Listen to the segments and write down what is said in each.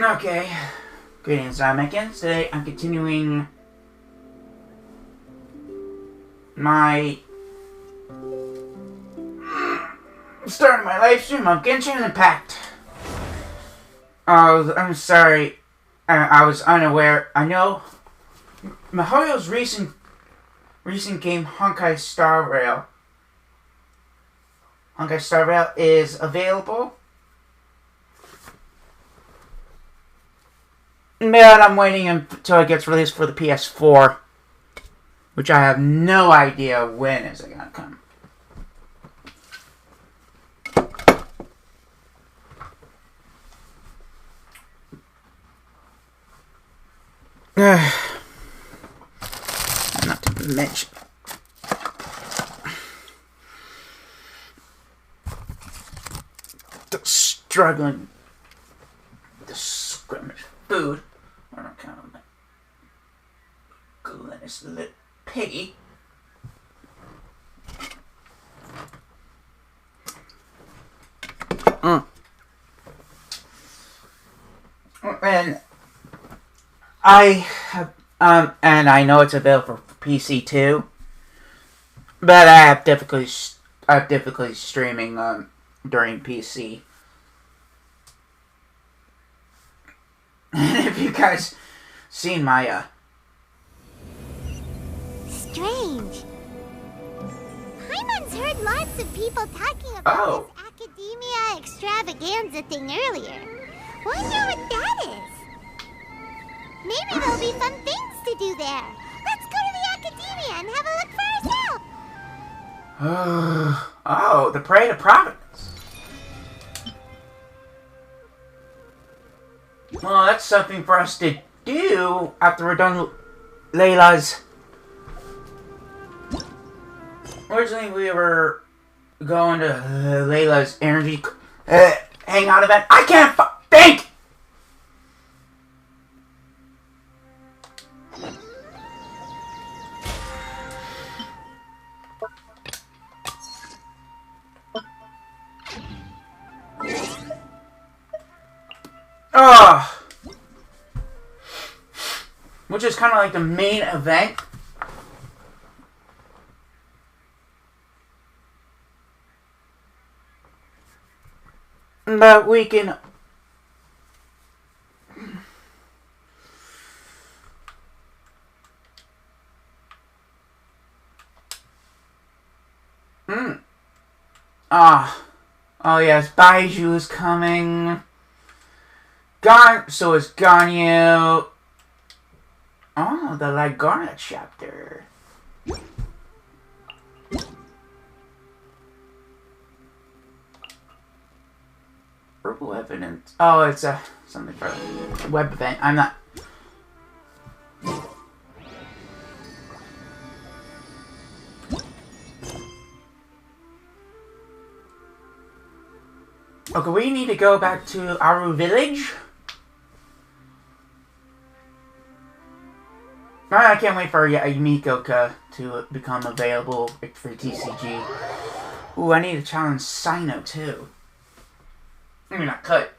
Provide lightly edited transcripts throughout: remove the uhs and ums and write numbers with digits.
Okay. Greetings, Americans. Today I'm continuing starting my live stream of Genshin Impact. Oh, I'm sorry. I was unaware. I know Mihoyo's recent game, Honkai Star Rail. Honkai Star Rail is available. But I'm waiting until it gets released for the PS4. Which I have no idea when is it gonna come. Not to mention the struggling the scrimmage food. I don't count on that. Goodness, little piggy. And I have, and I know it's available for PC too, but I have difficulty streaming during PC. And if you guys seen my Strange. Paimon's heard lots of people talking about this academia extravaganza thing earlier. Wonder what that is. Maybe there'll be fun things to do there. Let's go to the academia and have a look for ourselves. Oh, the Parade of Providence. Well, that's something for us to do after we're done with Layla's. Originally, we were going to Layla's energy hangout event. I can't think! Which is kind of like the main event. But we can... Oh yes, Baiju is coming. So is Ganyu. Oh, the Lagarna chapter. Herbal evidence. Oh, it's something for a web event. I'm not. Okay, we need to go back to Aru Village. I can't wait for Yumiko to become available for TCG. Ooh, I need to challenge Sino too. I mean, not cut.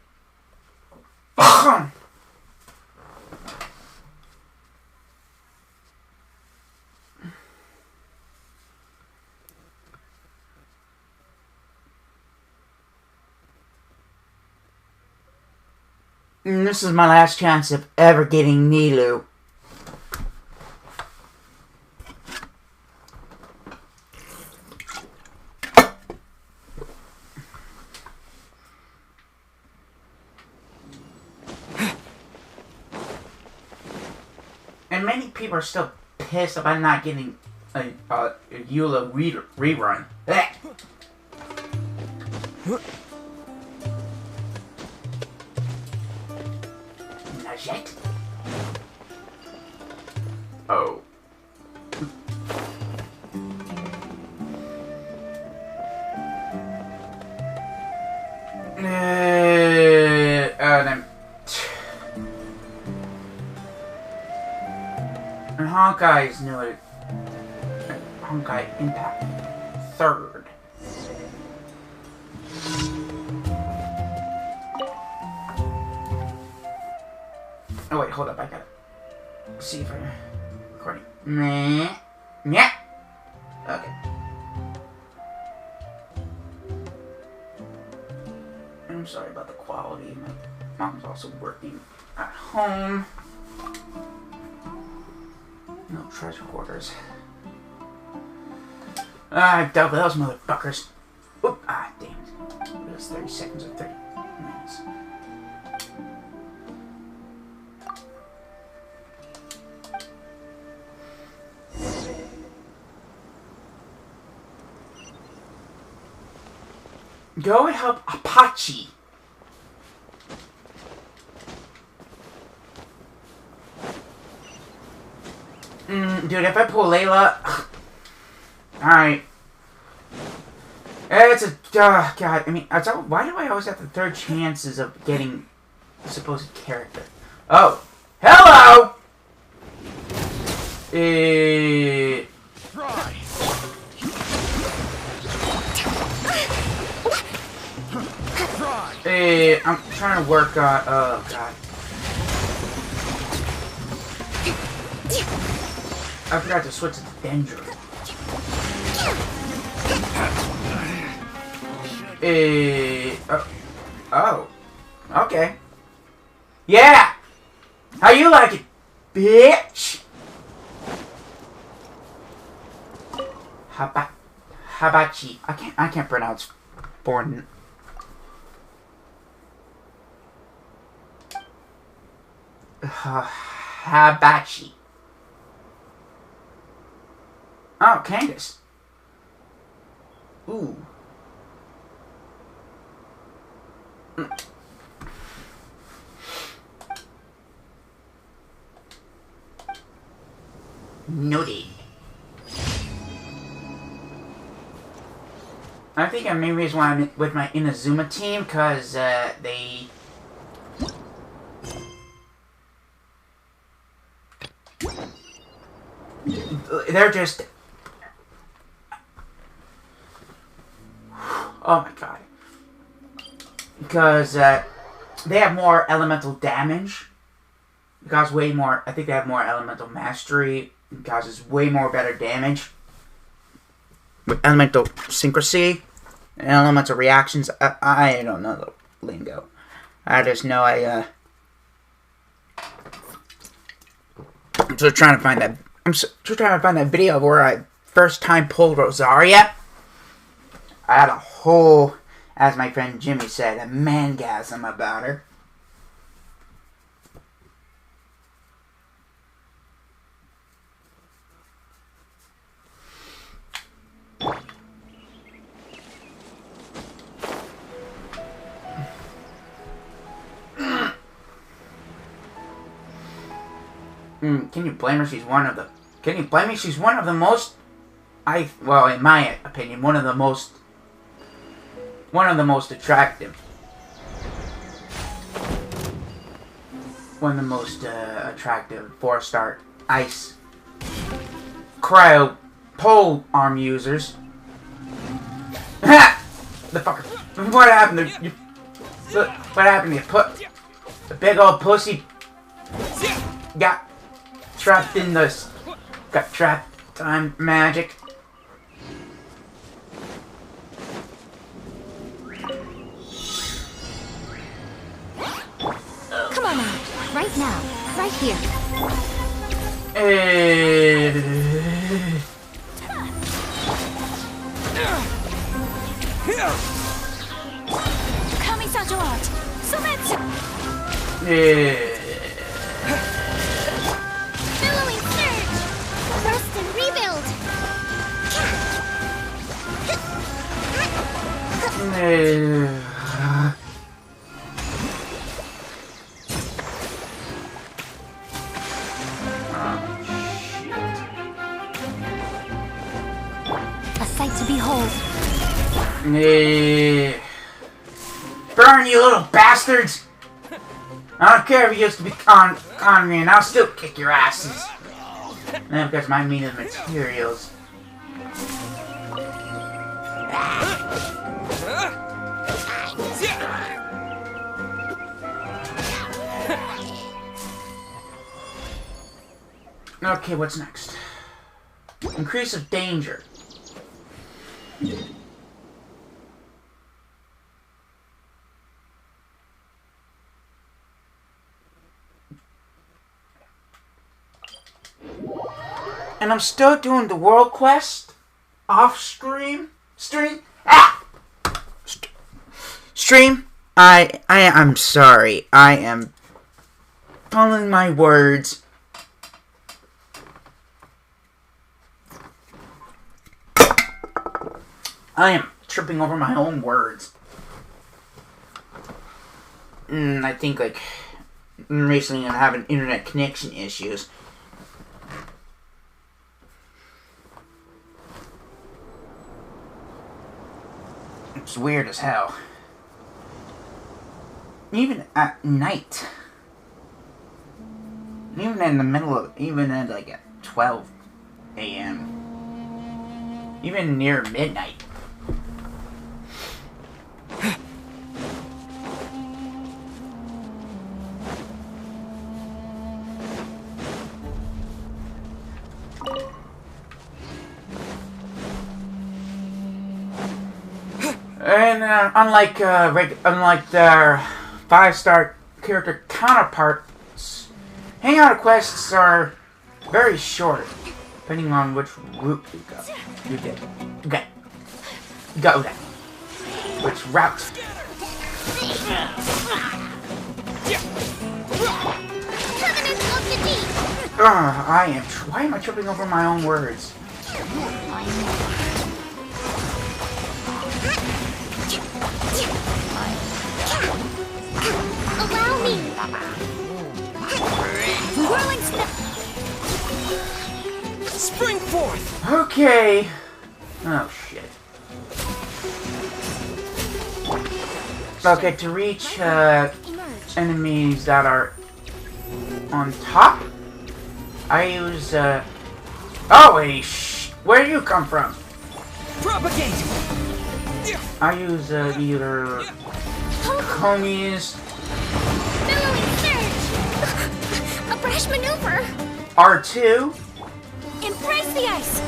And this is my last chance of ever getting Nilu. And many people are still pissed about not getting a Eula rerun. Not yet. Oh. And Honkai's new Honkai Impact 3rd. Oh wait, hold up, I gotta see if I'm recording. Meh. Yeah. Okay. I'm sorry about the quality. My mom's also working at home. No treasure quarters. I've dealt with those motherfuckers. Oop, damn it. It was 30 seconds or 30 minutes. Go and help Apache. Dude, if I pull Layla... Alright. It's a... God, I mean, why do I always have the third chances of getting a supposed character? Oh. Hello! I'm trying to work on... Oh, God. I forgot to switch to Dendro. Oh. Okay. Yeah! How you like it, bitch? Habachi. I can't pronounce foreign... Habachi. Oh, Candace. Ooh. Noted. I think the main reason why I'm with my Inazuma team, because they're just... Oh my god. Because they have more elemental damage. It causes way more... I think they have more elemental mastery. It causes way more better damage. With elemental syncrasy and elemental reactions. I don't know the lingo. I just know I'm still trying to find that... I'm still trying to find that video of where I first time pulled Rosaria. I had a whole, as my friend Jimmy said, a mangasm about her. Can you blame her? She's one of the... Can you blame me? She's one of the most... well, in my opinion, one of the most attractive. One of the most attractive 4-star ice cryo pole arm users. Ha! The fucker. What happened to you? What happened to you? Put the big old pussy got trapped in this. Got trapped time magic. Come on out. Right now. Right here. Kamisato art. Sumetsu. Billowing surge. Rest and rebuild. A sight to behold. Burn, you little bastards! I don't care if you used to be con me, and I'll still kick your asses. And because my mean of materials. Okay, what's next? Increase of danger. And I'm still doing the world quest off stream. Stream. Stream. I'm sorry. I am fumbling my words. I am tripping over my own words. I think like recently I'm having internet connection issues. It's weird as hell. Even at night. Even in the middle of, even at like at 12 a.m. Even near midnight. And unlike their 5-star character counterparts, Hangout quests are very short, depending on which route you go. You did. Okay. Go then. Which route? Why am I tripping over my own words? Allow me. Spring forth. Okay. Oh shit. Okay, to reach enemies that are on top, I use oh wait, where do you come from? Propagate. I use either homies. Billowing surge. A brash maneuver. R2. Embrace the ice.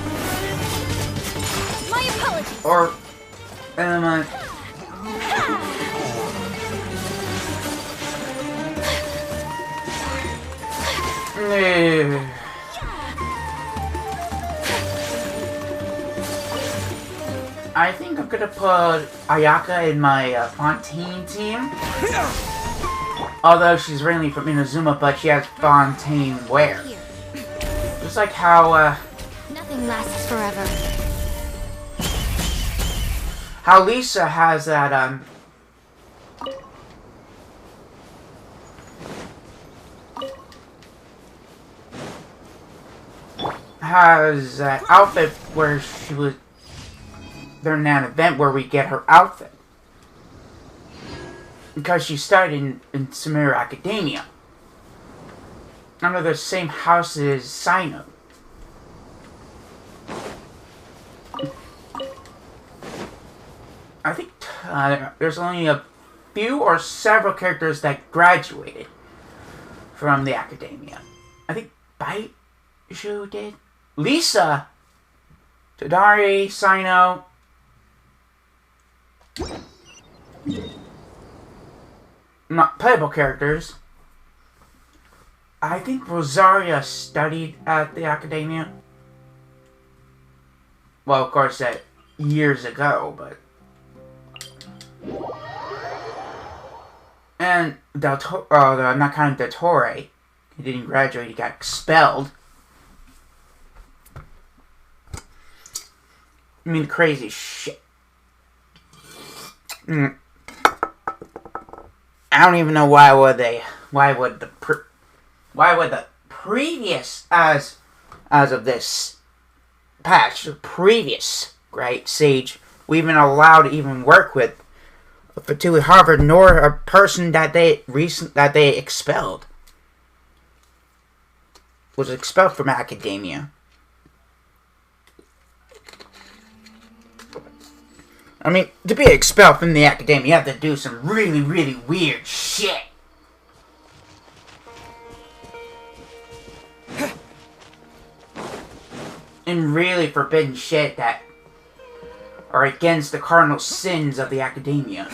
My apologies. Or element. I think I'm gonna put Ayaka in my Fontaine team. Although she's originally from Inazuma, but she has Fontaine wear. Just like how Nothing lasts forever. how Lisa has that has that outfit where she was during that event where we get her outfit. Because she studied in Samira Academia. Under the same house as Sino. I think there's only a few or several characters that graduated from the Academia. I think Baishu did. Lisa, Tadari, Sino. Not playable characters. I think Rosaria studied at the Academia. Well, of course, that years ago, but... And Del Toro, not counting Del Torre, he didn't graduate, he got expelled. I mean, crazy shit. I don't even know why would the previous as of this patch, the previous Great Sage we even allowed to even work with Fatui Harvard, nor a person that they expelled was expelled from Academia. I mean, to be expelled from the Academia, you have to do some really, really weird shit. and really forbidden shit that are against the cardinal sins of the academia.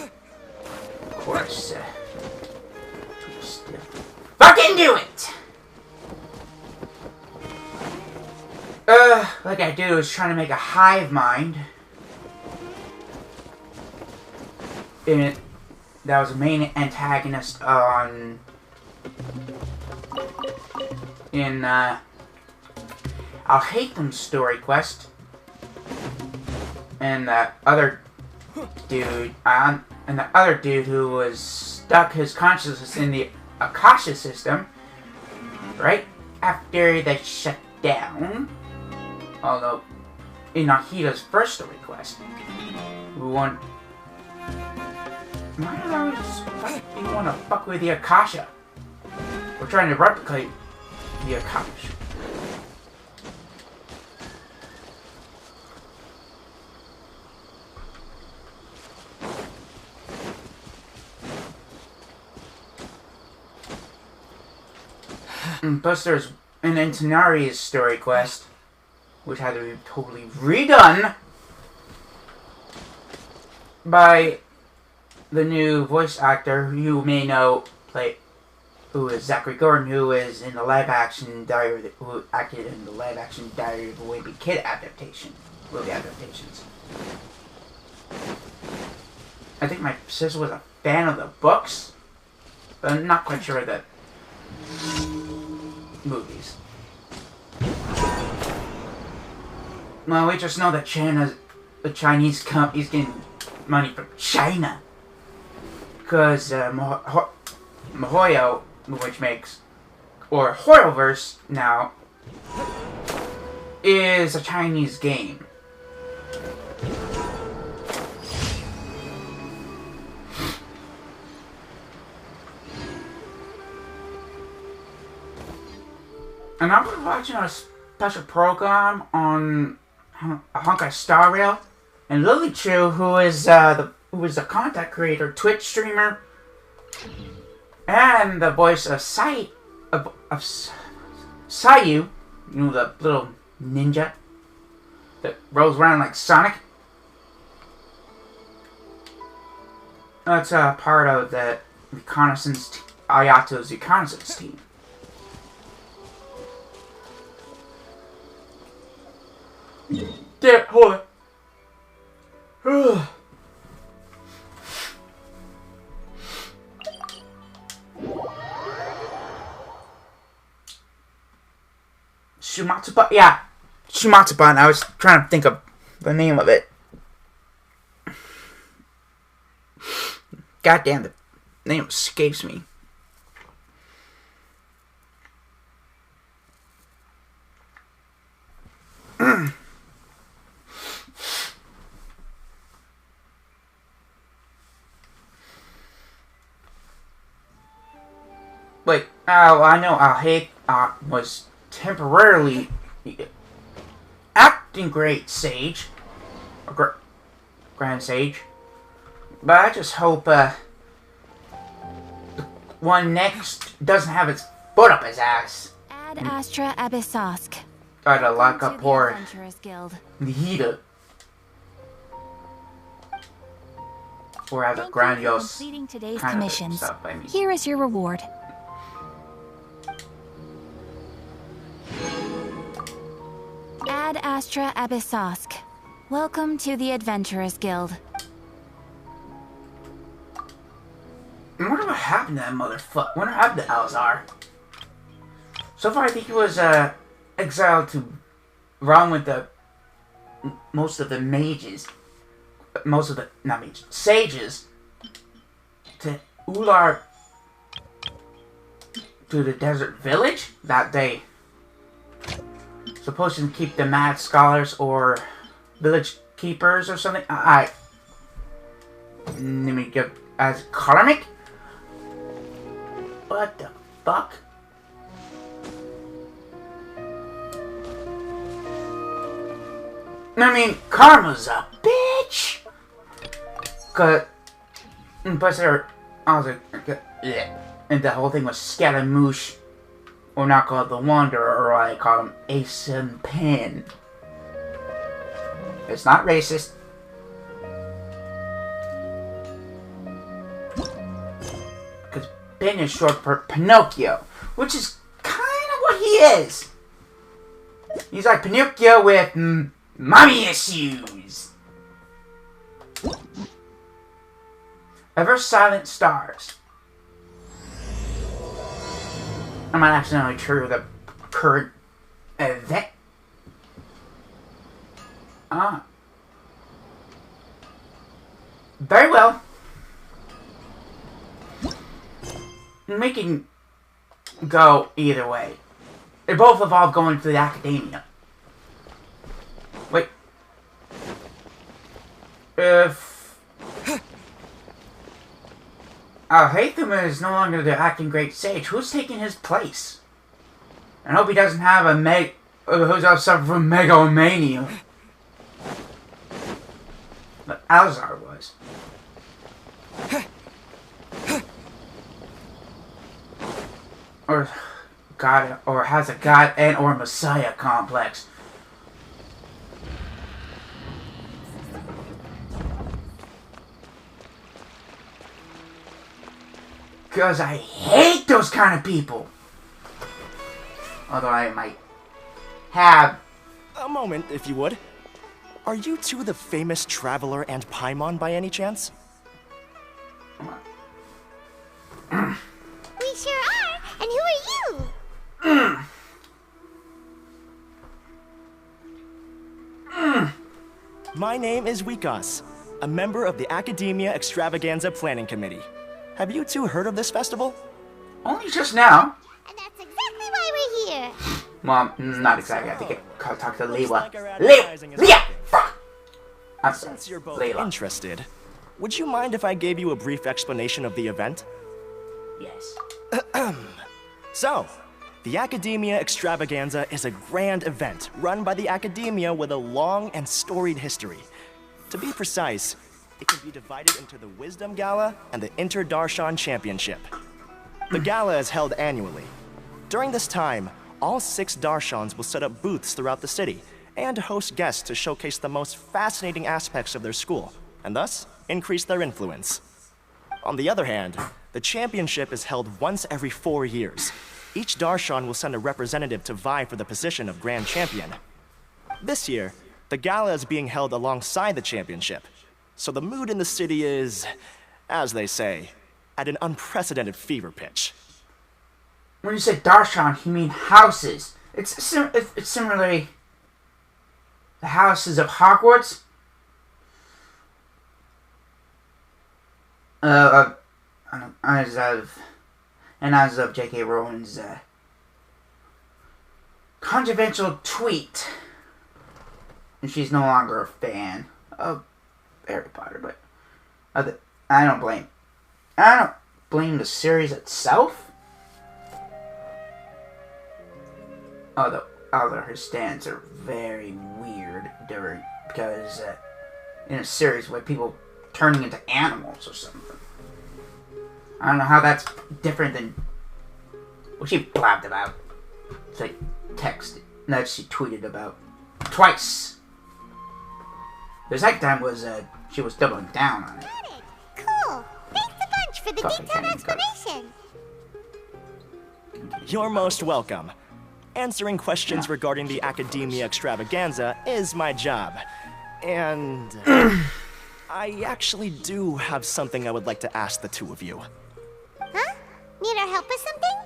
Of course, fucking do it! Like I do is trying to make a hive mind. And that was the main antagonist on... in, I'll Hate Them story quest. And that other dude, who was stuck his consciousness in the Akasha system, right after they shut down. Although, in Nahida's first story quest, we want. Why do you want to fuck with the Akasha? We're trying to replicate the Akasha. Plus, there's an Intinari's story quest, which had to be totally redone by the new voice actor who you may know, who is Zachary Gordon, who is in the live-action Diary, who acted in the live-action Diary of a Wimpy Kid movie adaptations. I think my sister was a fan of the books, but I'm not quite sure of the movies. Well, we just know that the Chinese company's getting money from China. Because MiHoYo, which makes, or Hoyoverse now, is a Chinese game. And I was watching a special program on Honkai Star Rail, and Lily Chu, who is the content creator, Twitch streamer, and the voice of Sayu, you know, the little ninja that rolls around like Sonic. That's part of the reconnaissance, Ayato's reconnaissance team. Damn, hold on. Shumatsuban, yeah. Shumatsuban, I was trying to think of the name of it. God damn, the name escapes me. Wait, I know Hate was temporarily acting great Sage, or Grand Sage, but I just hope the one next doesn't have its foot up his ass. Ad Astra Abyssosk. Try to lock up poor Nihida. Or have a grandiose completing today's kind commissions. of stuff, I mean. Here is your reward. Ad Astra Abyssosk. Welcome to the Adventurers Guild. I wonder what happened to that motherfucker. I wonder what happened to Alzar. So far, I think he was exiled to realm with the most of the mages. Most of the, not mages, sages. To Ular. To the desert village that they supposed to keep the mad scholars or village keepers or something. Let me get as karmic. What the fuck? I mean, karma's a bitch. Cause, plus I was like, yeah. And the whole thing was Scaramouche, or not called the Wanderer, or I call him Ace and Pen. It's not racist. Because Ben is short for Pinocchio, which is kind of what he is. He's like Pinocchio with mommy issues. Ever silent stars. I'm not accidentally true to the current event. Very well. We can go either way. They both involve going to the academia. Wait. If Haytham is no longer the acting great sage, who's taking his place? I hope he doesn't have who's suffering from megalomania. But Alzar was. Or has a god and or messiah complex. Because I hate those kind of people. Although I might have... A moment, if you would. Are you two the famous Traveler and Paimon by any chance? We sure are. And who are you? My name is Wikas, a member of the Academia Extravaganza Planning Committee. Have you two heard of this festival? Only just now. And that's exactly why we're here. Well, not exactly. I think I talk to Layla. Like our advertising is Layla! working. Fuck! I'm sorry. Since you're both Layla. interested, would you mind if I gave you a brief explanation of the event? Yes. So, the Academia Extravaganza is a grand event run by the Academia with a long and storied history. To be precise, it can be divided into the Wisdom Gala and the Inter-Darshan Championship. The gala is held annually. During this time, all 6 Darshans will set up booths throughout the city and host guests to showcase the most fascinating aspects of their school, and thus increase their influence. On the other hand, the championship is held once every 4 years. Each Darshan will send a representative to vie for the position of Grand Champion. This year, the gala is being held alongside the championship, so the mood in the city is, as they say, at an unprecedented fever pitch. When you say Darshan, you mean houses. It's similarly the houses of Hogwarts. As of J.K. Rowling's controversial tweet, and she's no longer a fan of Harry Potter, but I don't blame the series itself. Although her stands are very weird because in a series with people turning into animals or something. I don't know how that's different than what she blabbed about. It's like text that she tweeted about twice. The second time was she was doubling down on it. Got it. Cool. Thanks a bunch for the detailed explanation. You're most welcome. Answering questions regarding the Academia Extravaganza is my job. And I actually do have something I would like to ask the two of you. Huh? Need our help with something?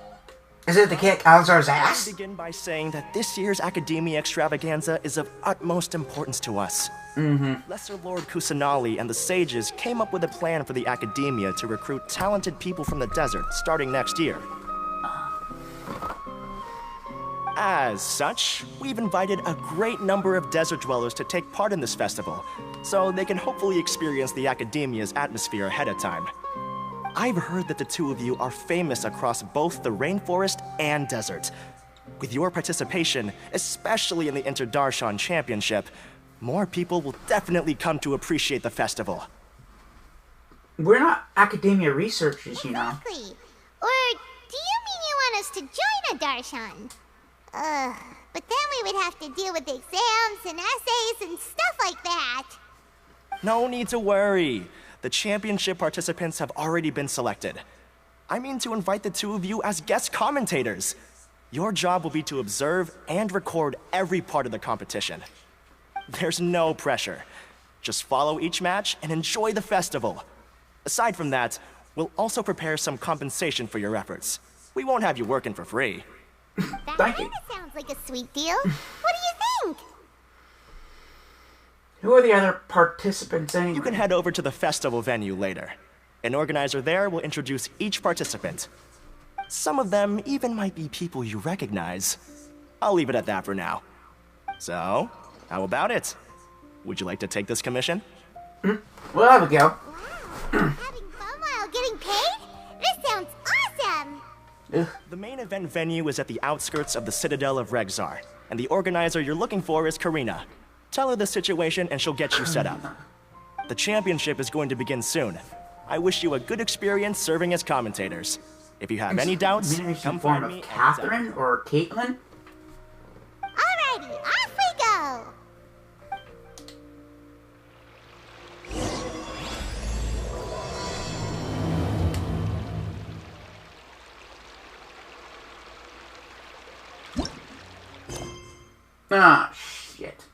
Is it to kick Alzar's I'll ass? begin by saying that this year's Academia Extravaganza is of utmost importance to us. Lesser Lord Kusanali and the sages came up with a plan for the Academia to recruit talented people from the desert starting next year. As such, we've invited a great number of desert dwellers to take part in this festival, so they can hopefully experience the Academia's atmosphere ahead of time. I've heard that the two of you are famous across both the rainforest and desert. With your participation, especially in the Inter-Darshan Championship, more people will definitely come to appreciate the festival. We're not academia researchers, you know. Exactly. Or do you mean you want us to join a Darshan? But then we would have to deal with exams and essays and stuff like that. No need to worry. The championship participants have already been selected. I mean to invite the two of you as guest commentators. Your job will be to observe and record every part of the competition. There's no pressure. Just follow each match and enjoy the festival. Aside from that, we'll also prepare some compensation for your efforts. We won't have you working for free. That Thank kind you. of sounds like a sweet deal. What do you think? Who are the other participants anyway? You can head over to the festival venue later. An organizer there will introduce each participant. Some of them even might be people you recognize. I'll leave it at that for now. So, how about it? Would you like to take this commission? We'll have a go. Having fun while getting paid? This sounds awesome! Ugh. The main event venue is at the outskirts of the Citadel of Regzar, and the organizer you're looking for is Karina. Tell her the situation and she'll get you set up. The championship is going to begin soon. I wish you a good experience serving as commentators. If you have any doubts, come form find of me Catherine or Caitlin? Alrighty, off we go! Ah, shit.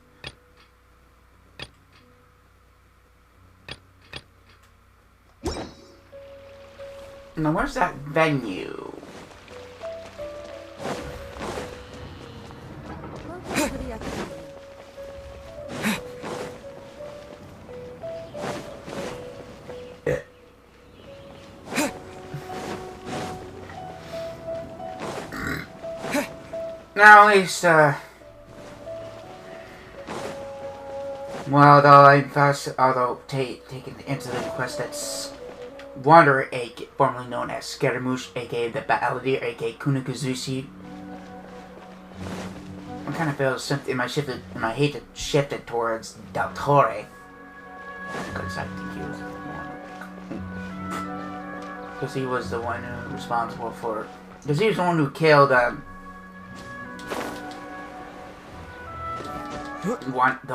Now, where's that venue? Now, at least, well, although taken into the quest that's Wanderer, formerly known as Scaramouche, aka the Battledeer, aka Kunikuzushi. I kind of feel something in my hate shifted towards Del Torre. Because I think he was because he was the one who was responsible for. Because he was the one who killed the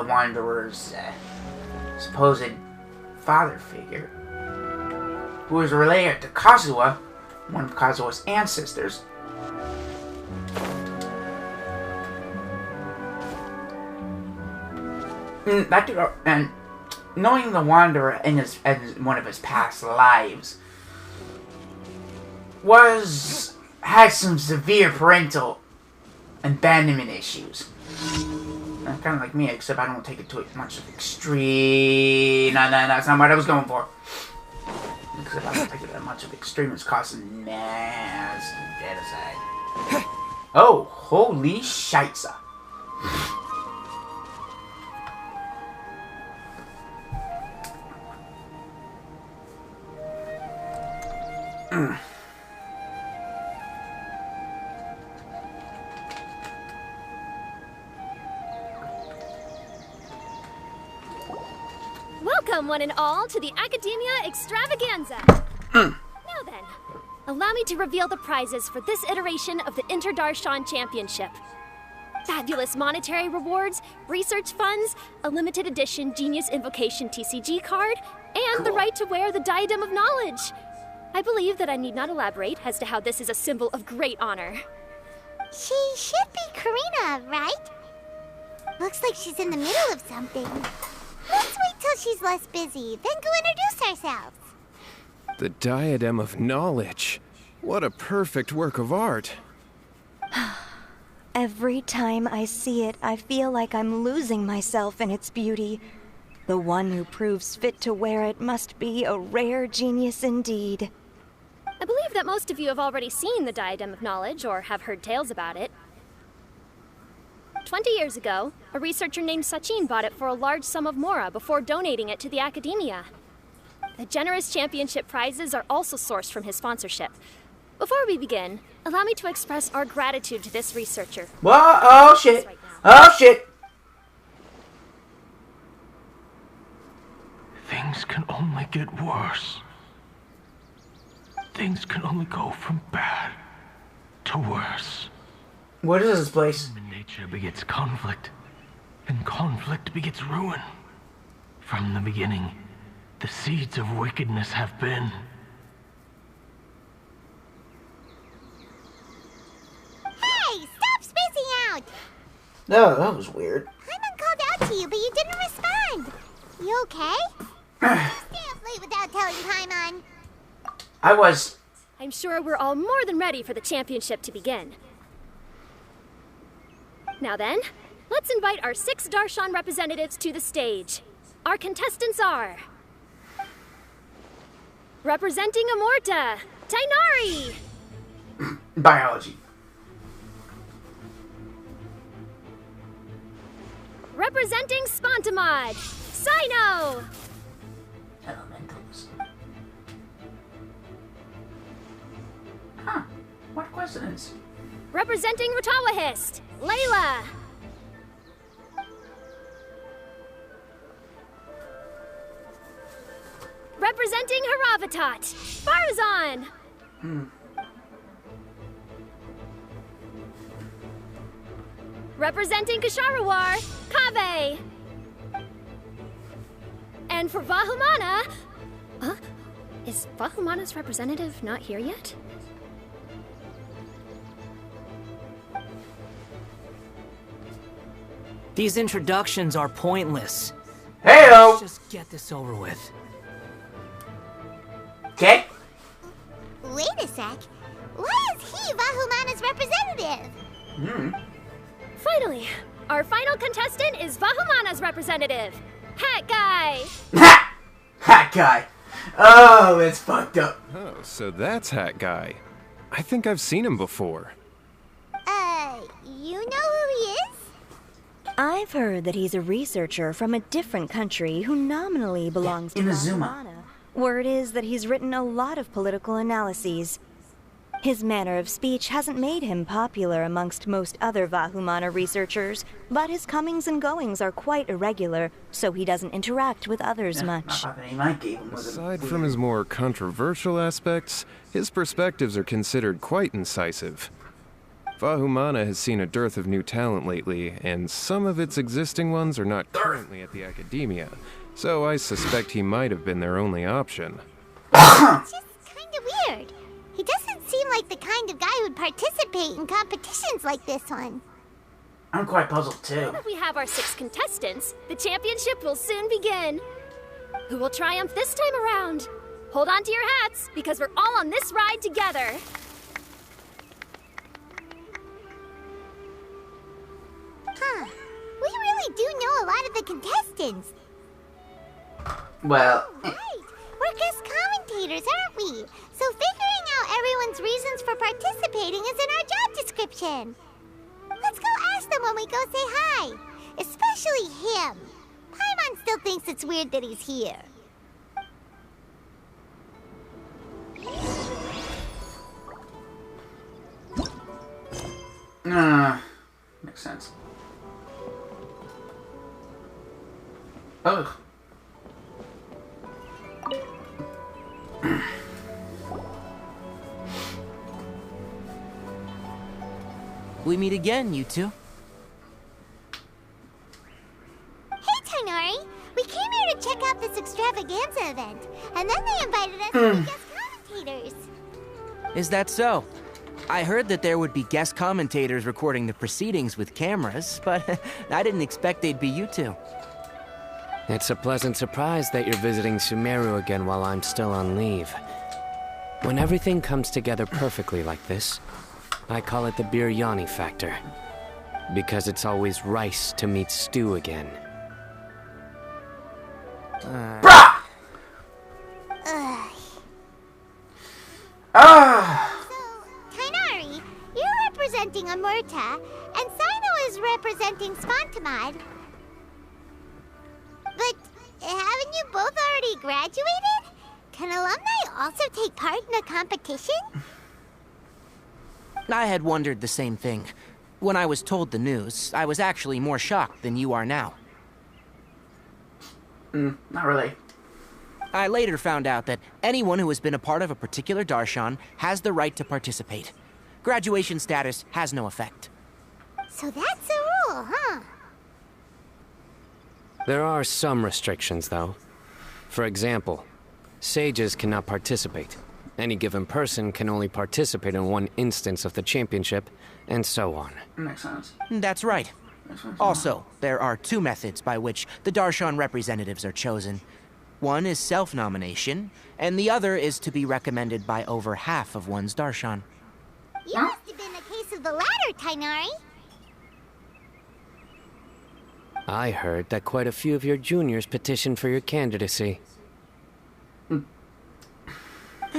Wanderer's supposed father figure, who was related to Kazuha, one of Kazuha's ancestors. And knowing the Wanderer in one of his past lives had some severe parental abandonment issues. Kind of like me, except I don't take it to much of extreme. No, that's not what I was going for. Except I don't take it that much of extreme. It's causing mass genocide. Oh, holy shitza. Welcome, one and all, to the Academia Extravaganza. Now then, allow me to reveal the prizes for this iteration of the Interdarshan Championship. Fabulous monetary rewards, research funds, a limited edition Genius Invocation TCG card, and the right to wear the Diadem of Knowledge. I believe that I need not elaborate as to how this is a symbol of great honor. She should be Karina, right? Looks like she's in the middle of something. Let's wait till she's less busy, then go introduce ourselves. The Diadem of Knowledge. What a perfect work of art. Every time I see it, I feel like I'm losing myself in its beauty. The one who proves fit to wear it must be a rare genius indeed. I believe that most of you have already seen the Diadem of Knowledge or have heard tales about it. 20 years ago, a researcher named Sachin bought it for a large sum of mora before donating it to the Academia. The generous championship prizes are also sourced from his sponsorship. Before we begin, allow me to express our gratitude to this researcher. Whoa, oh shit. Oh shit. Things can only get worse. Things can only go from bad to worse. What is this place? Human nature begets conflict, and conflict begets ruin. From the beginning, the seeds of wickedness have been. Hey, stop spacing out! No, that was weird. Paimon called out to you, but you didn't respond. You okay? Stay up late without telling Paimon. I was. I'm sure we're all more than ready for the championship to begin. Now then, let's invite our 6 Darshan representatives to the stage. Our contestants are... Representing Amorta, Tainari! Biology. Representing Spontamod, Sino! Elementals. Huh. What coincidence? Representing Ratawahist, Layla! Representing Haravatat, Barzan! Representing Kasharawar, Kaveh! And for Vahumana... Huh? Is Vahumana's representative not here yet? These introductions are pointless. Heyo! Let's just get this over with. Okay. Wait a sec. Why is he Vahumana's representative? Finally, our final contestant is Vahumana's representative, Hat Guy! Hat Guy. Oh, it's fucked up. Oh, so that's Hat Guy. I think I've seen him before. You know who he is? I've heard that he's a researcher from a different country who nominally belongs to Inazuma. Vahumana. Word is that he's written a lot of political analyses. His manner of speech hasn't made him popular amongst most other Vahumana researchers, but his comings and goings are quite irregular, so he doesn't interact with others much. Aside from his more controversial aspects, his perspectives are considered quite incisive. Vahumana has seen a dearth of new talent lately, and some of its existing ones are not currently at the academia, so I suspect he might have been their only option. It's just kinda weird. He doesn't seem like the kind of guy who'd participate in competitions like this one. I'm quite puzzled too. Now that we have our 6 contestants, the championship will soon begin. Who will triumph this time around? Hold on to your hats, because we're all on this ride together. Huh. We really do know a lot of the contestants. Well, Right. We're guest commentators, aren't we? So figuring out everyone's reasons for participating is in our job description. Let's go ask them when we go say hi. Especially him. Paimon still thinks it's weird that he's here. makes sense. Ugh. We meet again, you two. Hey, Tainari. We came here to check out this extravaganza event, and then they invited us to be guest commentators. Is that so? I heard that there would be guest commentators recording the proceedings with cameras, but I didn't expect they'd be you two. It's a pleasant surprise that you're visiting Sumeru again while I'm still on leave. When everything comes together perfectly like this, I call it the biryani factor. Because it's always rice to meet stew again. Bruh! So, Tainari, you're representing Amurta, and Sino is representing Spontamod. But haven't you both already graduated? Can alumni also take part in a competition? I had wondered the same thing. When I was told the news, I was actually more shocked than you are now. Not really. I later found out that anyone who has been a part of a particular darshan has the right to participate. Graduation status has no effect. So that's a rule, huh? There are some restrictions, though. For example, sages cannot participate. Any given person can only participate in one instance of the championship, and so on. Makes sense. That's right. Also, there are two methods by which the Darshan representatives are chosen. One is self-nomination, and the other is to be recommended by over half of one's Darshan. You must have been a case of the latter, Tainari. I heard that quite a few of your juniors petitioned for your candidacy.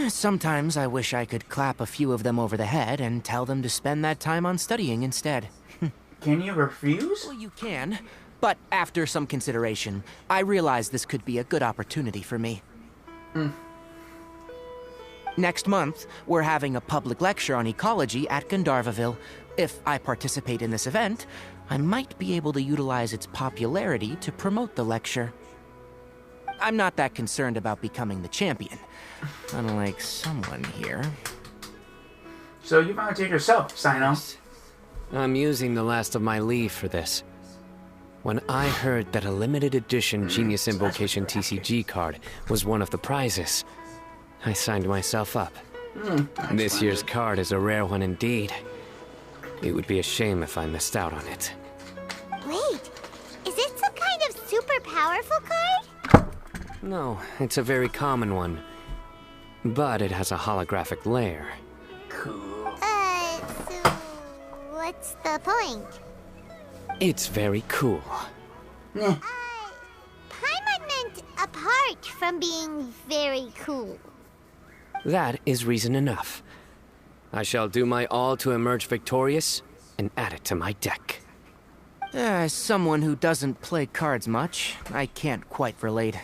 Sometimes I wish I could clap a few of them over the head and tell them to spend that time on studying instead. Can you refuse? Well, you can, but after some consideration, I realize this could be a good opportunity for me. Next month, we're having a public lecture on ecology at Gandharvaville. If I participate in this event, I might be able to utilize its popularity to promote the lecture. I'm not that concerned about becoming the champion, unlike someone here. So you volunteered yourself, Sino. I'm using the last of my leave for this. When I heard that a limited edition Genius Invocation TCG card was one of the prizes, I signed myself up. This year's card is a rare one indeed. It would be a shame if I missed out on it. Wait, is it some kind of super powerful card? No, it's a very common one. But it has a holographic layer. Cool. So what's the point? It's very cool. Paimon meant apart from being very cool. That is reason enough. I shall do my all to emerge victorious and add it to my deck. As someone who doesn't play cards much, I can't quite relate.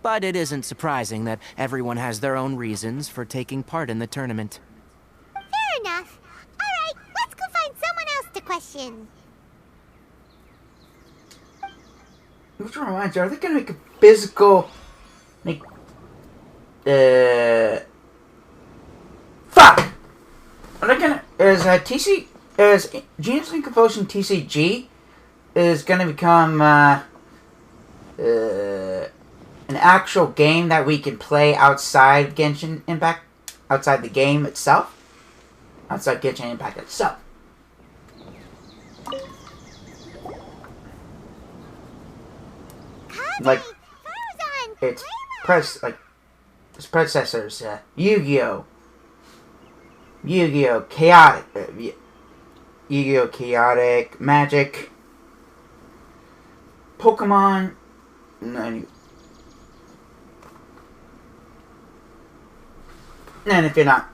But it isn't surprising that everyone has their own reasons for taking part in the tournament. Fair enough. Alright, let's go find someone else to question. Which reminds you, are they gonna make a physical... Fuck! Are they gonna... Is Genius Invocation TCG is gonna become, an actual game that we can play outside Genshin Impact? Outside the game itself? Outside Genshin Impact itself. Like, its predecessors, Yu-Gi-Oh! Yu-Gi-Oh! Chaotic, Yu-Gi-Oh! Chaotic, Magic, Pokemon, and if you're not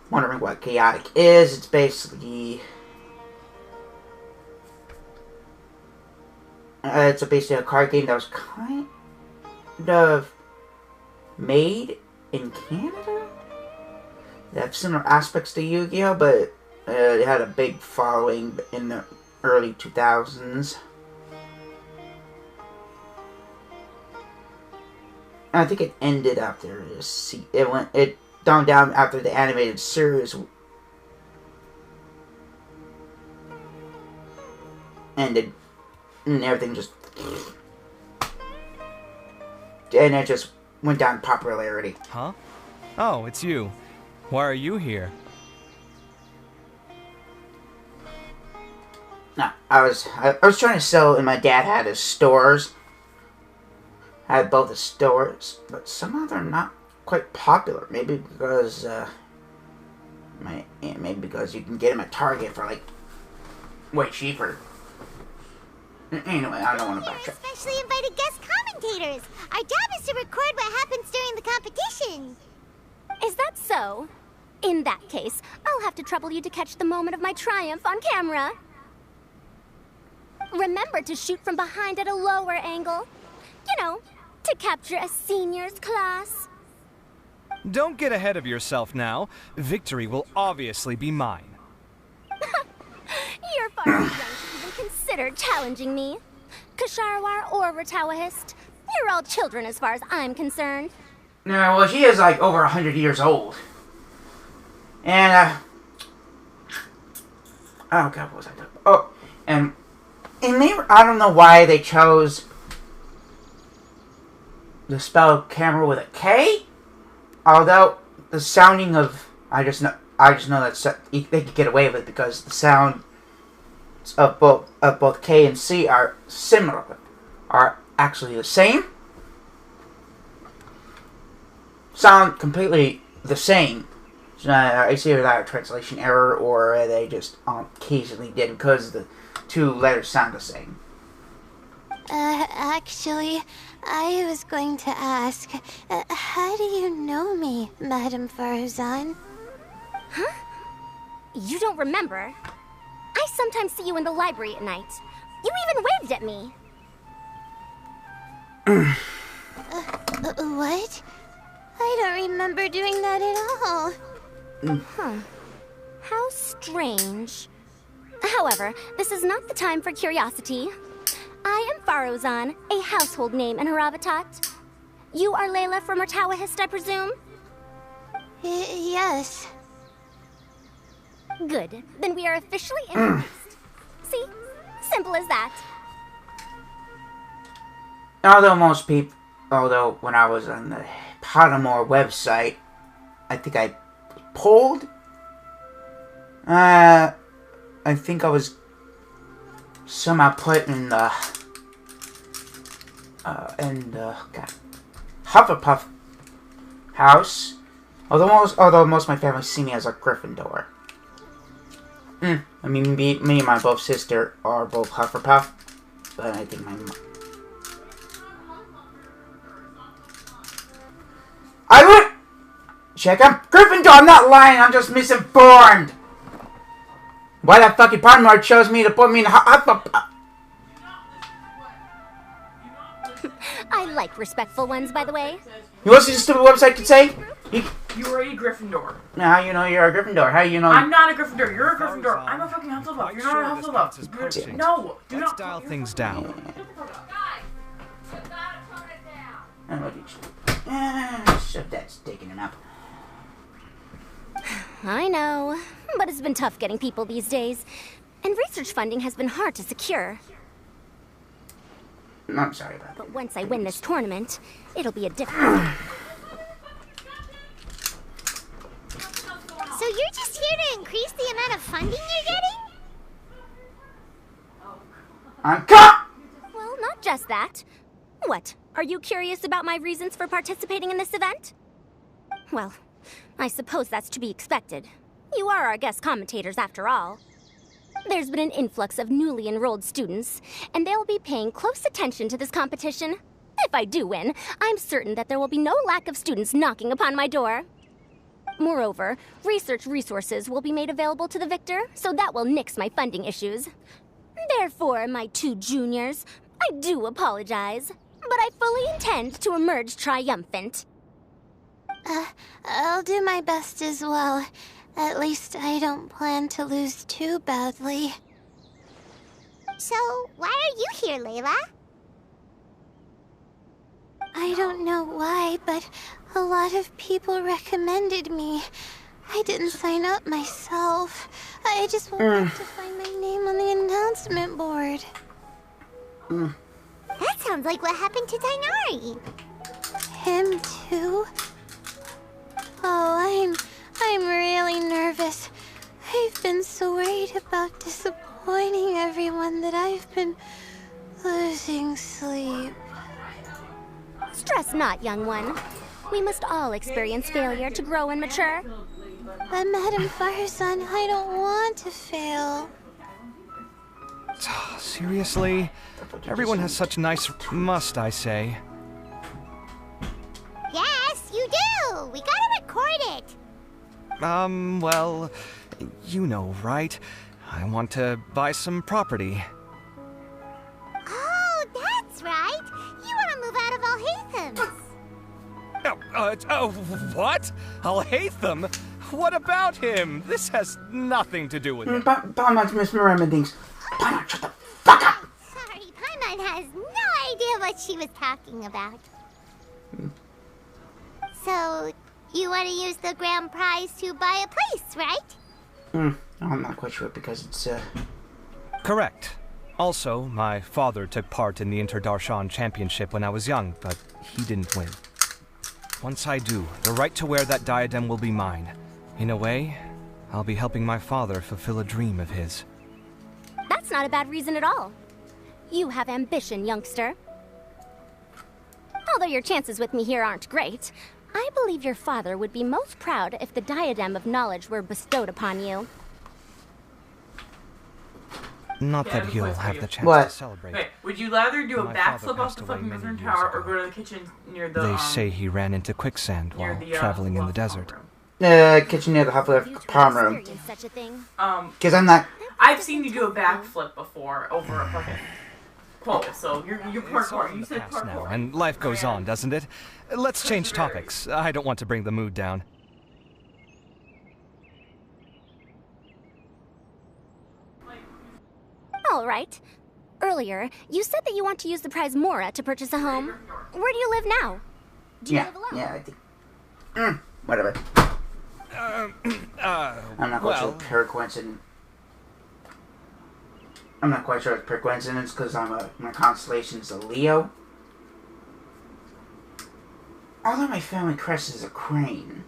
wondering what Chaotic is, it's basically... it's basically a card game that was kind of made in Canada. They have similar aspects to Yu-Gi-Oh, but it had a big following in the early 2000s. I think it ended after it died down after the animated series ended. And everything just... and it just went down in popularity. Huh? Oh, it's you. Why are you here? No, I was trying to sell, and my dad had his stores. I had both the stores, but somehow they're not quite popular. Maybe because maybe because you can get them at Target for like way cheaper. Anyway, I don't want to backtrack. Especially invited guest commentators. Our job is to record what happens during the competition. Is that so? In that case, I'll have to trouble you to catch the moment of my triumph on camera. Remember to shoot from behind at a lower angle. You know, to capture a seniors class. Don't get ahead of yourself now. Victory will obviously be mine. You're far too young to even consider challenging me. Kasharwar or Ratawahist, you're all children as far as I'm concerned. No, well, she is like over 100 years old. And, oh god, what was I talking about? Oh, And I don't know why they chose the spell camera with a K. Although the sounding of I just know that they could get away with it because the sound of both K and C are similar, are actually the same. Sound completely the same. So it's either that a translation error or they just occasionally did because the two letters sound the same. Actually, I was going to ask, how do you know me, Madame Farazan? Huh? You don't remember? I sometimes see you in the library at night. You even waved at me. What? I don't remember doing that at all. Huh. How strange. However, this is not the time for curiosity. I am Farozan, a household name in Haravatat. You are Layla from Murtawahist, I presume? Yes. Good. Then we are officially introduced. See? Simple as that. Although when I was on the Pottermore website, I think I pulled. I think I was somehow put in the Hufflepuff house. Although most of my family see me as a Gryffindor. I mean, me and my both sister are both Hufflepuff, but I think my mom. I would check. I'm Gryffindor. I'm not lying. I'm just misinformed. Why that fucking Pottermore chose me to put me in Hufflepuff? I like respectful ones, by the way. You want to see the stupid website could say? You are a Gryffindor. How you know you're a Gryffindor? How you know? I'm not a Gryffindor. You're a Gryffindor. I'm a fucking Hufflepuff. You're not a Hufflepuff. No, do not dial things down. So that's taking it up. I know, but it's been tough getting people these days. And research funding has been hard to secure. I'm sorry about that. But once I win this tournament, it'll be a different... So you're just here to increase the amount of funding you're getting? Well, not just that. What? Are you curious about my reasons for participating in this event? Well, I suppose that's to be expected. You are our guest commentators after all. There's been an influx of newly enrolled students, and they'll be paying close attention to this competition. If I do win, I'm certain that there will be no lack of students knocking upon my door. Moreover, research resources will be made available to the victor, so that will nix my funding issues. Therefore, my two juniors, I do apologize, but I fully intend to emerge triumphant. I'll do my best as well. At least I don't plan to lose too badly. So, why are you here, Layla? I don't know why, but a lot of people recommended me. I didn't sign up myself. I just wanted to find my name on the announcement board. That sounds like what happened to Tainari. Him too? Oh, I'm really nervous. I've been so worried about disappointing everyone that I've been losing sleep. Stress not, young one. We must all experience failure to grow and mature. But Madame Farazan, I don't want to fail. Seriously? Everyone has such nice... must I say? Yes, you do! We gotta record it! Well, you know, right? I want to buy some property. Oh, that's right! You want to move out of Alhaitham! What? Alhaitham? What about him? This has nothing to do with it. Paimon's misremembering. Paimon, shut the fuck up! Sorry, Paimon has no idea what she was talking about. So, you want to use the grand prize to buy a place, right? I'm not quite sure because it's, Correct. Also, my father took part in the Inter-Darshan Championship when I was young, but he didn't win. Once I do, the right to wear that diadem will be mine. In a way, I'll be helping my father fulfill a dream of his. That's not a bad reason at all. You have ambition, youngster. Although your chances with me here aren't great, I believe your father would be most proud if the diadem of knowledge were bestowed upon you. Not that he'll have the chance to celebrate. Okay, would you rather do a My backflip father off the passed away fucking many northern years tower ago. or go to the kitchen near the They say he ran into quicksand near while the, traveling in the love desert. Kitchen near the Hufflepuff palm room. Experience such a thing. Because I'm not. I've seen you do a backflip before over a fucking pole, so you're parkour. You said Past now, parkour. and life goes on, doesn't it? Let's change topics. I don't want to bring the mood down. All right. Earlier, you said that you want to use the prize Mora to purchase a home. Where do you live now? Do you live alone? Yeah, I think. Whatever. I'm not quite sure it's pure coincidence. I'm not quite sure it's pure coincidence because my constellation's a Leo. Although my family crest is a crane.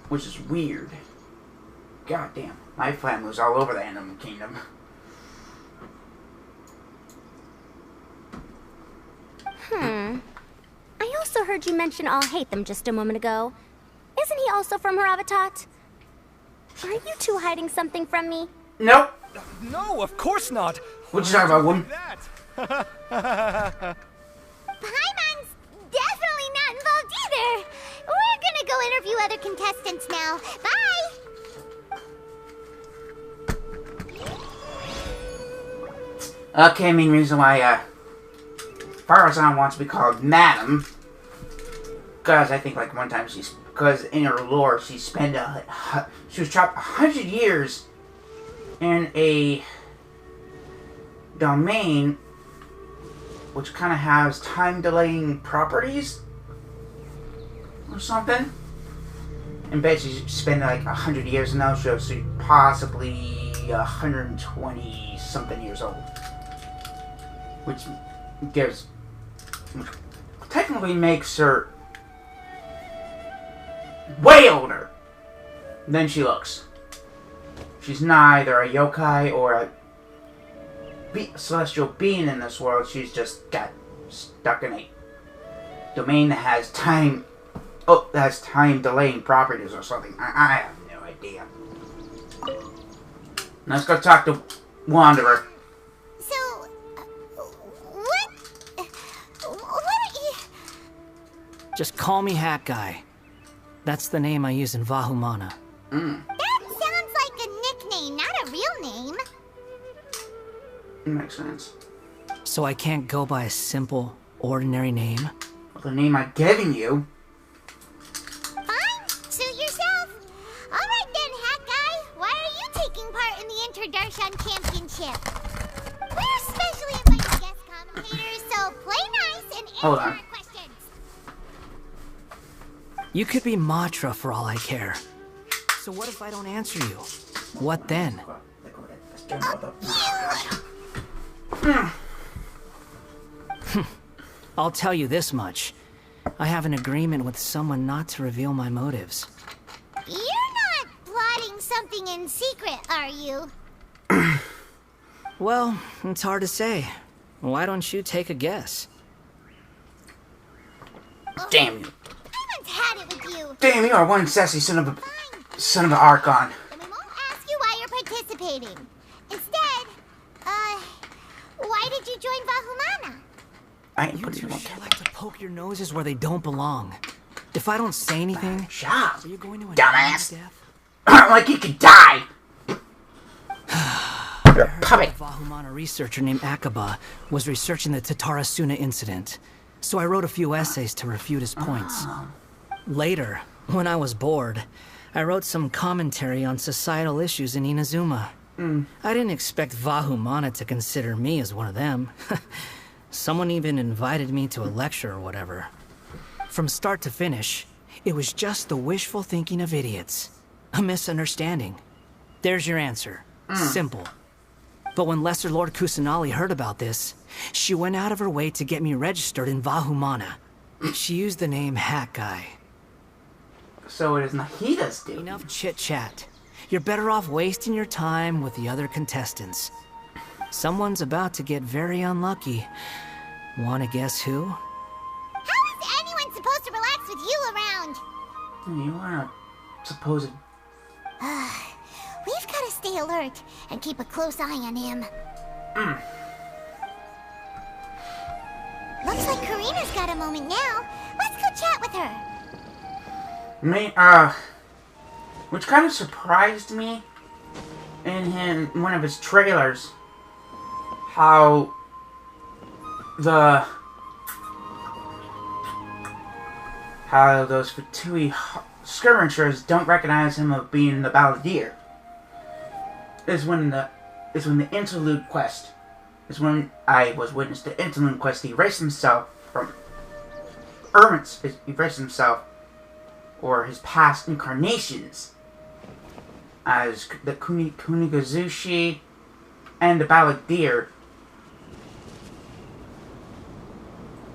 Which is weird. God damn. My family was all over the Animal Kingdom. I also heard you mention I'll hate them just a moment ago. Isn't he also from Haravatat? Are you two hiding something from me? Nope. No, of course not. What you talking about, woman? Paimon's definitely not involved either. We're gonna go interview other contestants now. Bye! Okay, main reason why, Farazan wants to be called Madam. Because I think, like, one time because in her lore, she was trapped 100 years in a domain which kind of has time-delaying properties or something. And basically, she spent like 100 years in those shows, so possibly 120-something years old. Which technically makes her way older than she looks. She's neither a yokai or a celestial being in this world. She's just got stuck in a domain that has time delaying properties or something. I have no idea. Let's go talk to Wanderer. So, what are you... Just call me Hat Guy. That's the name I use in Vahumana. That sounds like a nickname, not a real name. Makes sense. So I can't go by a simple, ordinary name? Well, the name I'm giving you. Fine, suit yourself. Alright then, Hat Guy. Why are you taking part in the Inter-Darshan Championship? We're specially invited guest commentators, so play nice and answer our questions. You could be Matra for all I care. So what if I don't answer you? What then? I'll tell you this much. I have an agreement with someone not to reveal my motives. You're not plotting something in secret, are you? Well, it's hard to say. Why don't you take a guess? Damn you. I once had it with you. Damn, you are one sassy son of an Archon. Then we won't ask you why you're participating. Instead, why did you join Vahumana? I ain't You putting two you on sure like to poke your noses where they don't belong. If I don't say anything, Shut are you going to dumbass. death? Like you could die. You're a puppet. A Vahumana researcher named Akaba was researching the Tatarasuna incident, so I wrote a few essays to refute his points. Later, when I was bored, I wrote some commentary on societal issues in Inazuma. I didn't expect Vahumana to consider me as one of them. Someone even invited me to a lecture or whatever. From start to finish, it was just the wishful thinking of idiots. A misunderstanding. There's your answer. Simple. But when Lesser Lord Kusanali heard about this, she went out of her way to get me registered in Vahumana. She used the name Hat Guy. So it is Nahida's doing. Enough chit-chat. You're better off wasting your time with the other contestants. Someone's about to get very unlucky. Wanna guess who? How is anyone supposed to relax with you around? You are a supposed... We've got to stay alert and keep a close eye on him. Looks like Karina's got a moment now. Let's go chat with her. Which kind of surprised me in one of his trailers, how those Fatui skirmishers don't recognize him of being the Balladeer. Is when the interlude quest is when I was witness to interlude quest. He erased himself from Ermit's. He erased himself or his past incarnations as the Kunigazushi and the Balladeer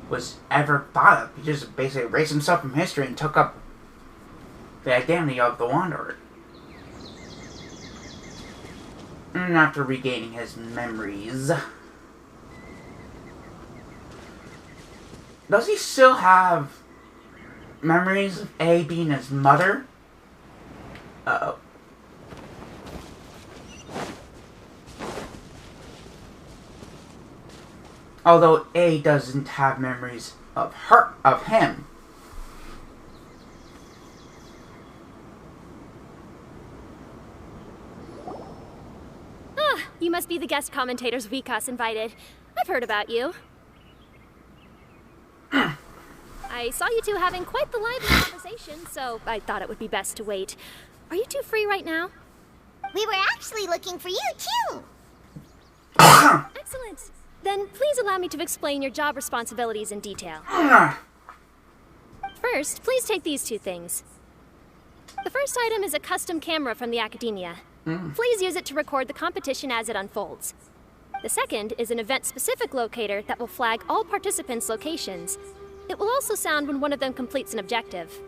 was ever thought of. He just basically erased himself from history and took up the identity of the Wanderer. And after regaining his memories, does he still have memories of A being his mother? Uh-oh. Although A doesn't have memories of him. You must be the guest commentators Vikas invited. I've heard about you. I saw you two having quite the lively conversation, so I thought it would be best to wait. Are you two free right now? We were actually looking for you, too. Excellent. Then please allow me to explain your job responsibilities in detail. First, please take these two things. The first item is a custom camera from the Academia. Please use it to record the competition as it unfolds. The second is an event-specific locator that will flag all participants' locations. It will also sound when one of them completes an objective.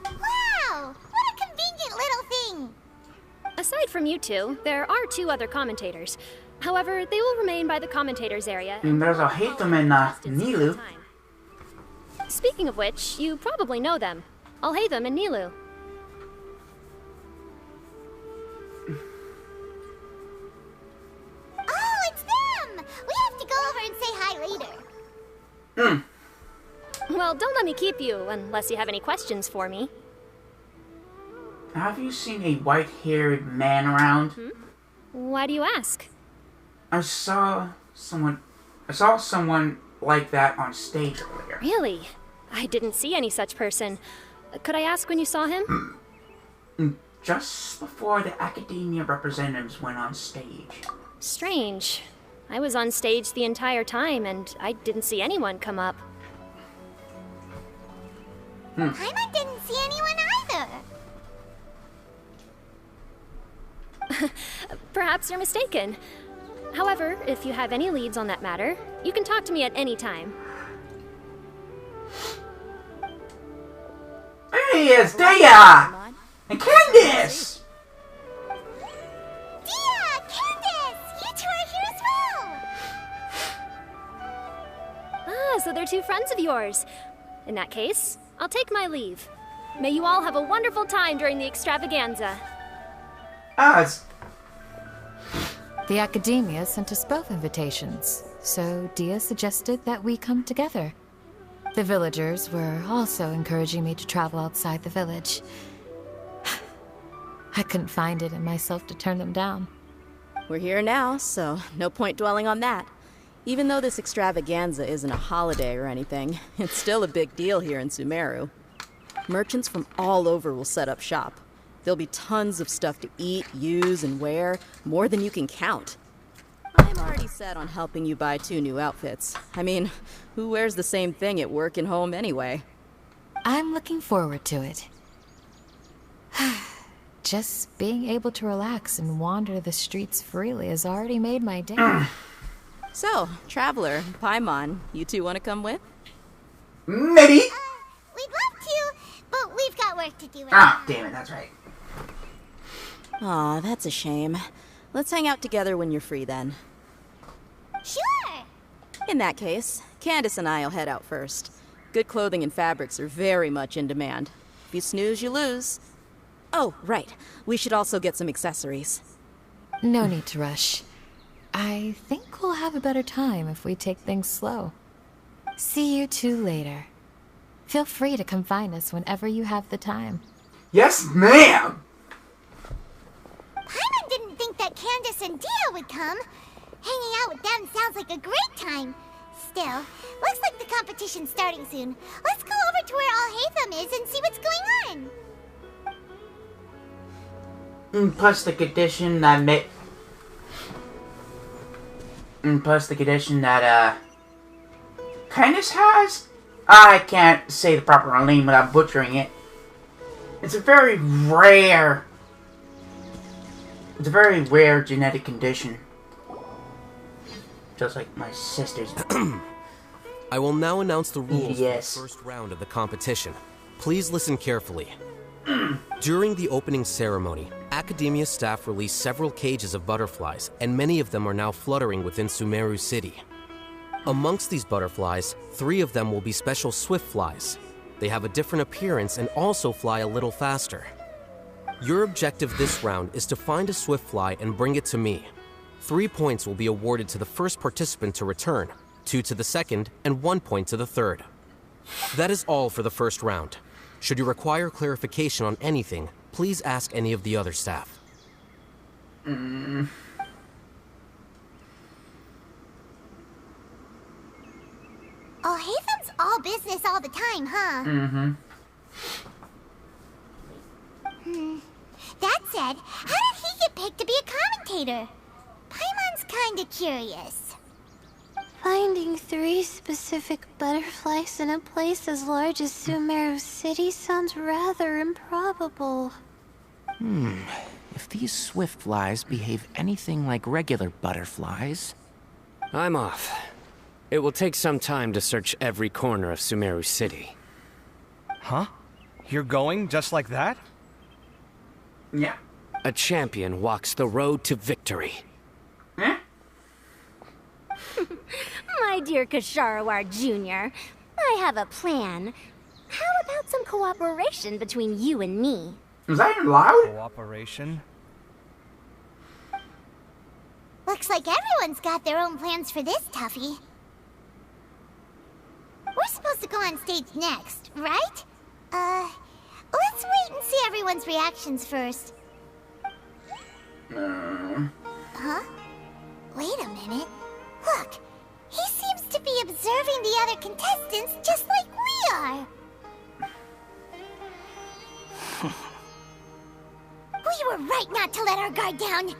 Wow! What a convenient little thing! Aside from you two, there are two other commentators. However, they will remain by the commentators area. And there's a Hatham and Nilu. Speaking of which, you probably know them. Alhaitham and Nilu. Oh, it's them! We have to go over and say hi later. Well, don't let me keep you, unless you have any questions for me. Have you seen a white-haired man around? Why do you ask? I saw someone like that on stage earlier. Really? I didn't see any such person. Could I ask when you saw him? Just before the Academia representatives went on stage. Strange. I was on stage the entire time, and I didn't see anyone come up. Paimon didn't see anyone either. Perhaps you're mistaken. However, if you have any leads on that matter, you can talk to me at any time. There he is, Dea! And Candace! Dea! Candace! You two are here as well! Ah, so they're two friends of yours. In that case, I'll take my leave. May you all have a wonderful time during the extravaganza. The Academia sent us both invitations, so Dia suggested that we come together. The villagers were also encouraging me to travel outside the village. I couldn't find it in myself to turn them down. We're here now, so no point dwelling on that. Even though this extravaganza isn't a holiday or anything, it's still a big deal here in Sumeru. Merchants from all over will set up shop. There'll be tons of stuff to eat, use, and wear, more than you can count. I'm already set on helping you buy 2 new outfits. I mean, who wears the same thing at work and home anyway? I'm looking forward to it. Just being able to relax and wander the streets freely has already made my day. So, Traveler, Paimon, you two want to come with? Maybe. We'd love to, but we've got work to do right now. Damn it, that's right. Aw, that's a shame. Let's hang out together when you're free then. Sure! In that case, Candace and I'll head out first. Good clothing and fabrics are very much in demand. If you snooze, you lose. Oh, right. We should also get some accessories. No need to rush. I think we'll have a better time if we take things slow. See you two later. Feel free to come find us whenever you have the time. Yes, ma'am! Paimon didn't think that Candace and Dia would come. Hanging out with them sounds like a great time. Still, looks like the competition's starting soon. Let's go over to where Alhaitham is and see what's going on. Plus the condition that Candace has? I can't say the proper name without butchering it. It's a very rare genetic condition. Just like my sister's. I will now announce the rules Yes. for the first round of the competition. Please listen carefully. During the opening ceremony, Academia staff released several cages of butterflies, and many of them are now fluttering within Sumeru City. Amongst these butterflies, 3 of them will be special swift flies. They have a different appearance and also fly a little faster. Your objective this round is to find a swift fly and bring it to me. 3 points will be awarded to the first participant to return, 2 to the second, and 1 point to the third. That is all for the first round. Should you require clarification on anything, please ask any of the other staff. Alhaitham's all business all the time, huh? That said, how did he get picked to be a commentator? Paimon's kinda curious. Finding 3 specific butterflies in a place as large as Sumeru City sounds rather improbable. If these swift flies behave anything like regular butterflies... I'm off. It will take some time to search every corner of Sumeru City. Huh? You're going just like that? Yeah. A champion walks the road to victory. My dear Kasharawar Jr., I have a plan. How about some cooperation between you and me? Was that even loud? Cooperation? Looks like everyone's got their own plans for this toughie. We're supposed to go on stage next, right? Let's wait and see everyone's reactions first. Huh? Wait a minute. Look, he seems to be observing the other contestants just like we are. We were right not to let our guard down.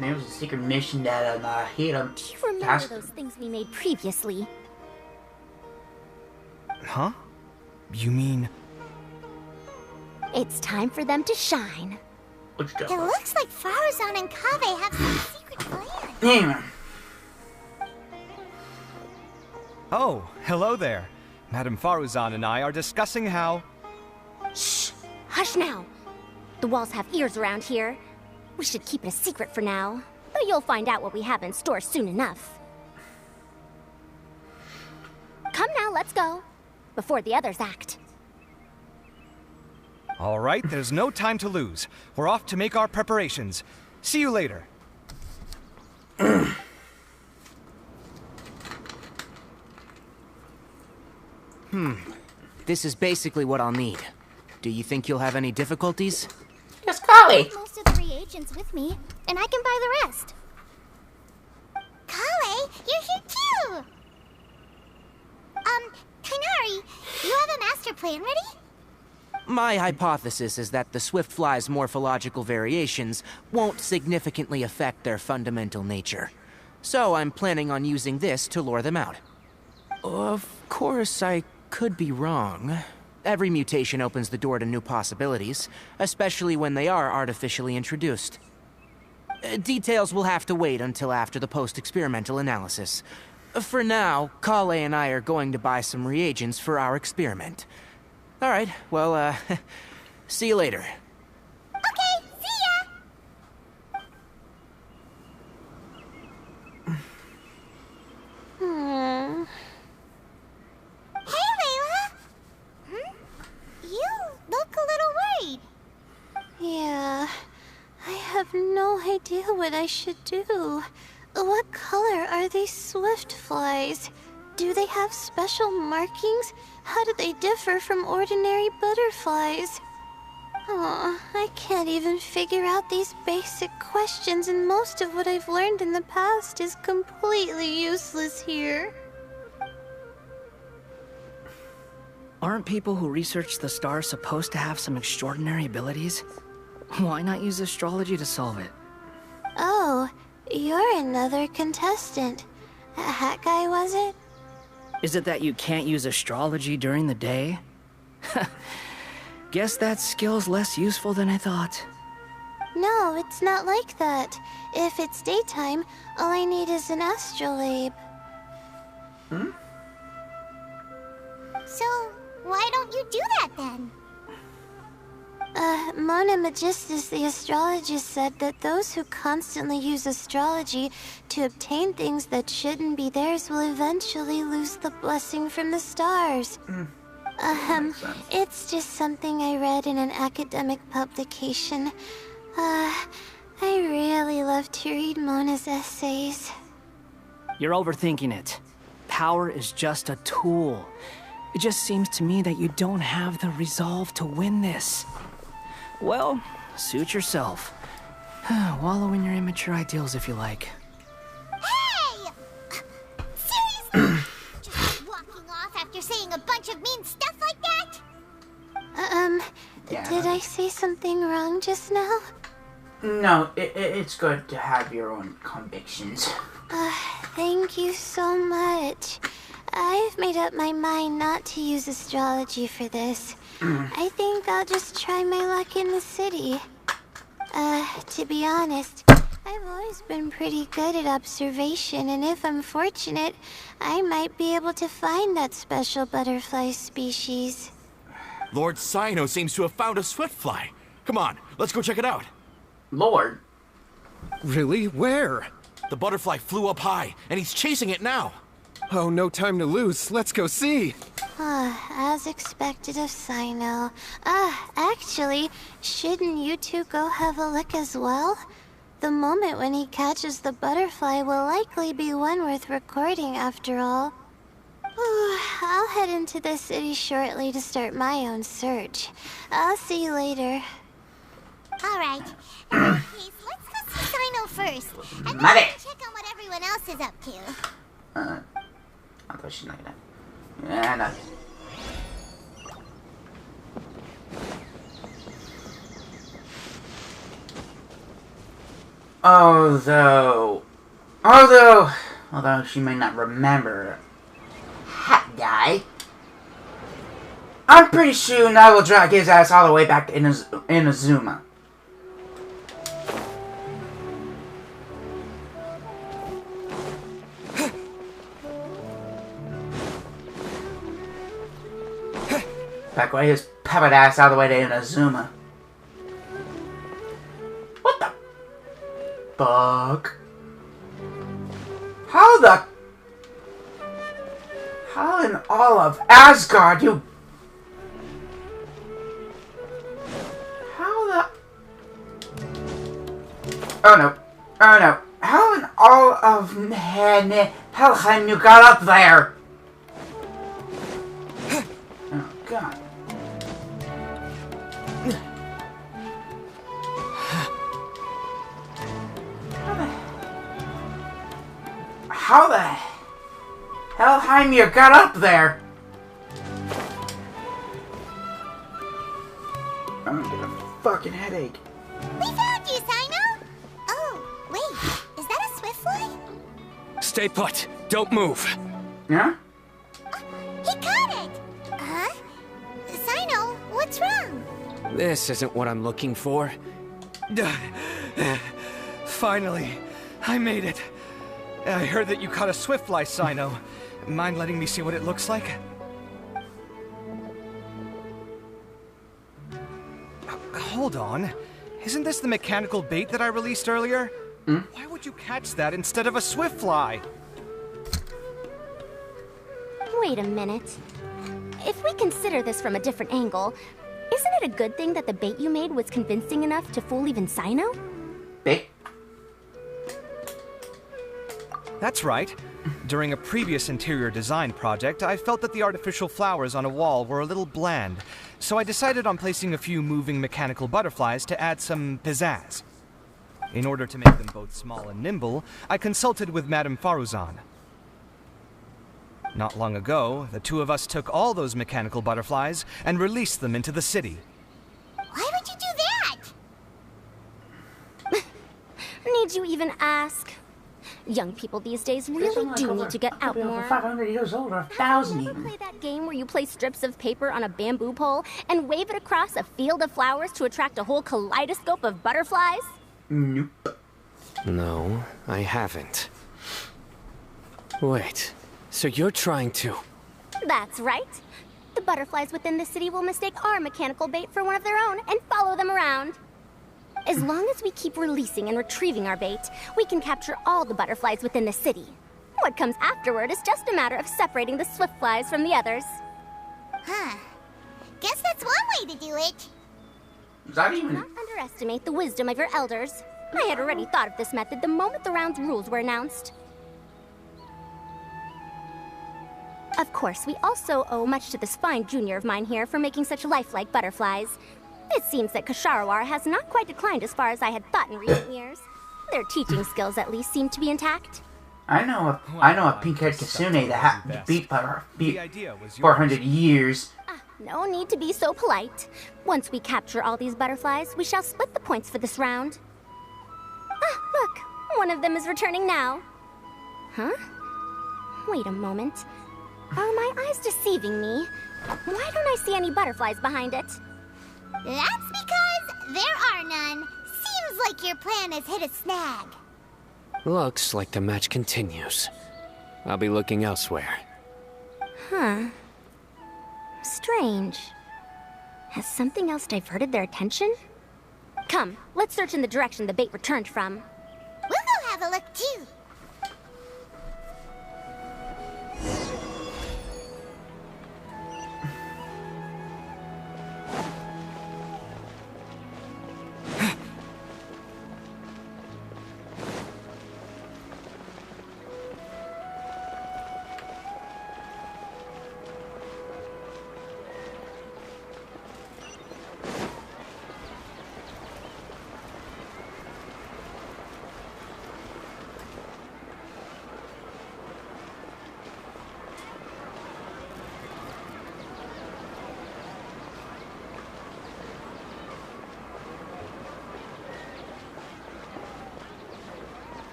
There was a secret mission that hit him. Do you remember those things we made previously? Huh? You mean... It's time for them to shine. It looks like Faruzan and Kaveh have some secret plan. Damn. Oh, hello there. Madame Faruzan and I are discussing how... Shh! Hush now! The walls have ears around here. We should keep it a secret for now. But you'll find out what we have in store soon enough. Come now, let's go. Before the others act. All right, there's no time to lose. We're off to make our preparations. See you later. This is basically what I'll need. Do you think you'll have any difficulties? Yes, Kali. Most of the reagents with me, and I can buy the rest. Kale, you're here too! Kainari, you have a master plan ready? My hypothesis is that the swift fly's morphological variations won't significantly affect their fundamental nature. So I'm planning on using this to lure them out. Of course, I could be wrong. Every mutation opens the door to new possibilities, especially when they are artificially introduced. Details will have to wait until after the post-experimental analysis. For now, Kale and I are going to buy some reagents for our experiment. Alright, well, see you later. Okay, see ya! Hey, Layla! You look a little worried. Yeah, I have no idea what I should do. What color are these swift flies? Do they have special markings? How do they differ from ordinary butterflies? Oh, I can't even figure out these basic questions, and most of what I've learned in the past is completely useless here. Aren't people who research the stars supposed to have some extraordinary abilities? Why not use astrology to solve it? Oh, you're another contestant. A hat guy, was it? Is it that you can't use astrology during the day? Guess that skill's less useful than I thought. No, it's not like that. If it's daytime, all I need is an astrolabe. So, why don't you do that then? Mona Magistus, the astrologist, said that those who constantly use astrology to obtain things that shouldn't be theirs will eventually lose the blessing from the stars. It's just something I read in an academic publication. I really love to read Mona's essays. You're overthinking it. Power is just a tool. It just seems to me that you don't have the resolve to win this. Well, suit yourself. Wallow in your immature ideals if you like. Hey! Seriously? Just walking off after saying a bunch of mean stuff like that? Did I say something wrong just now? No, it's good to have your own convictions. Thank you so much. I've made up my mind not to use astrology for this. I think I'll just try my luck in the city. To be honest, I've always been pretty good at observation, and if I'm fortunate, I might be able to find that special butterfly species. Lord Sino seems to have found a swiftfly. Come on, let's go check it out. Lord? Really? Where? The butterfly flew up high, and he's chasing it now. Oh, no time to lose. Let's go see. As expected of Sino. Actually, shouldn't you two go have a look as well? The moment when he catches the butterfly will likely be one worth recording after all. I'll head into the city shortly to start my own search. I'll see you later. Alright. In that case, let's go see Sino first. And then check on what everyone else is up to. I thought she's not gonna. Yeah, no. Although she may not remember Hat Guy, I'm pretty soon I will drag his ass all the way back to Inazuma. Back away his peppered ass all the way to Inazuma. What the fuck? How in all of Asgard you... Oh no. How in all of Helheim you got up there? Oh god. How the Helheim you got up there? I'm gonna get a fucking headache. We found you, Sino! Oh, wait, is that a swiftfly? Stay put. Don't move. Yeah? He caught it! Huh? This isn't what I'm looking for. Finally, I made it. I heard that you caught a swiftfly, Sino. Mind letting me see what it looks like? Hold on. Isn't this the mechanical bait that I released earlier? Why would you catch that instead of a swiftfly? Wait a minute. If we consider this from a different angle, isn't it a good thing that the bait you made was convincing enough to fool even Sino? Bait? That's right. During a previous interior design project, I felt that the artificial flowers on a wall were a little bland, so I decided on placing a few moving mechanical butterflies to add some pizzazz. In order to make them both small and nimble, I consulted with Madame Faruzan. Not long ago, the two of us took all those mechanical butterflies and released them into the city. Why would you do that? Need you even ask? Young people these days really do need to get out more. 500 years old or 1,000 Ever even. play that game where you place strips of paper on a bamboo pole and wave it across a field of flowers to attract a whole kaleidoscope of butterflies? Nope. No, I haven't. Wait, so you're trying to... That's right. The butterflies within the city will mistake our mechanical bait for one of their own and follow them around. As long as we keep releasing and retrieving our bait, we can capture all the butterflies within the city. What comes afterward is just a matter of separating the swiftflies from the others. Huh. Guess that's one way to do it. Is that even... Do not underestimate the wisdom of your elders. I had already thought of this method the moment the round's rules were announced. Of course, we also owe much to this fine junior of mine here for making such lifelike butterflies. It seems that Kasharawar has not quite declined as far as I had thought in recent years. Their teaching skills at least seem to be intact. I know a pink-haired Kasune that beat 400 years. No need to be so polite. Once we capture all these butterflies, we shall split the points for this round. Ah, look! One of them is returning now. Huh? Wait a moment. Are my eyes deceiving me? Why don't I see any butterflies behind it? That's because there are none. Seems like your plan has hit a snag. Looks like the match continues. I'll be looking elsewhere. Huh. Strange. Has something else diverted their attention? Come, let's search in the direction the bait returned from. We'll go have a look too.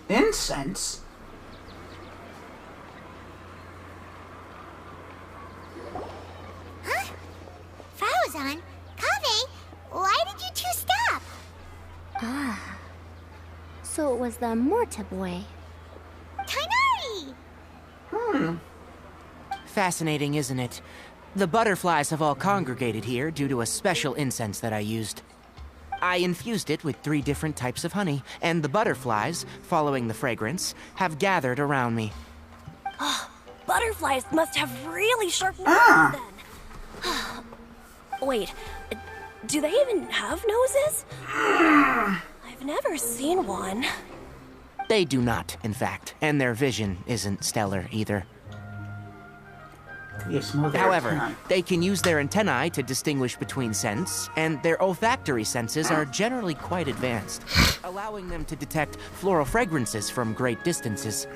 Incense? Huh? Faruzan? Kaveh? Why did you two stop? Ah. So it was the Morta boy. Tainari! Fascinating, isn't it? The butterflies have all congregated here due to a special incense that I used. I infused it with 3 different types of honey, and the butterflies, following the fragrance, have gathered around me. Oh, butterflies must have really sharp noses then. Wait, do they even have noses? I've never seen one. They do not, in fact, and their vision isn't stellar either. However, they can use their antennae to distinguish between scents, and their olfactory senses are generally quite advanced, allowing them to detect floral fragrances from great distances.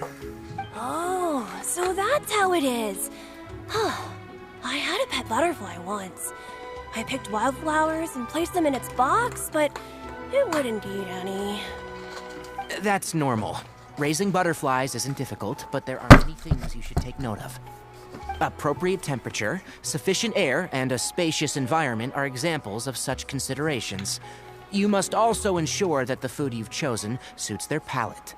Oh, so that's how it is. I had a pet butterfly once. I picked wildflowers and placed them in its box, but it wouldn't eat any. That's normal. Raising butterflies isn't difficult, but there are many things you should take note of. Appropriate temperature, sufficient air, and a spacious environment are examples of such considerations. You must also ensure that the food you've chosen suits their palate.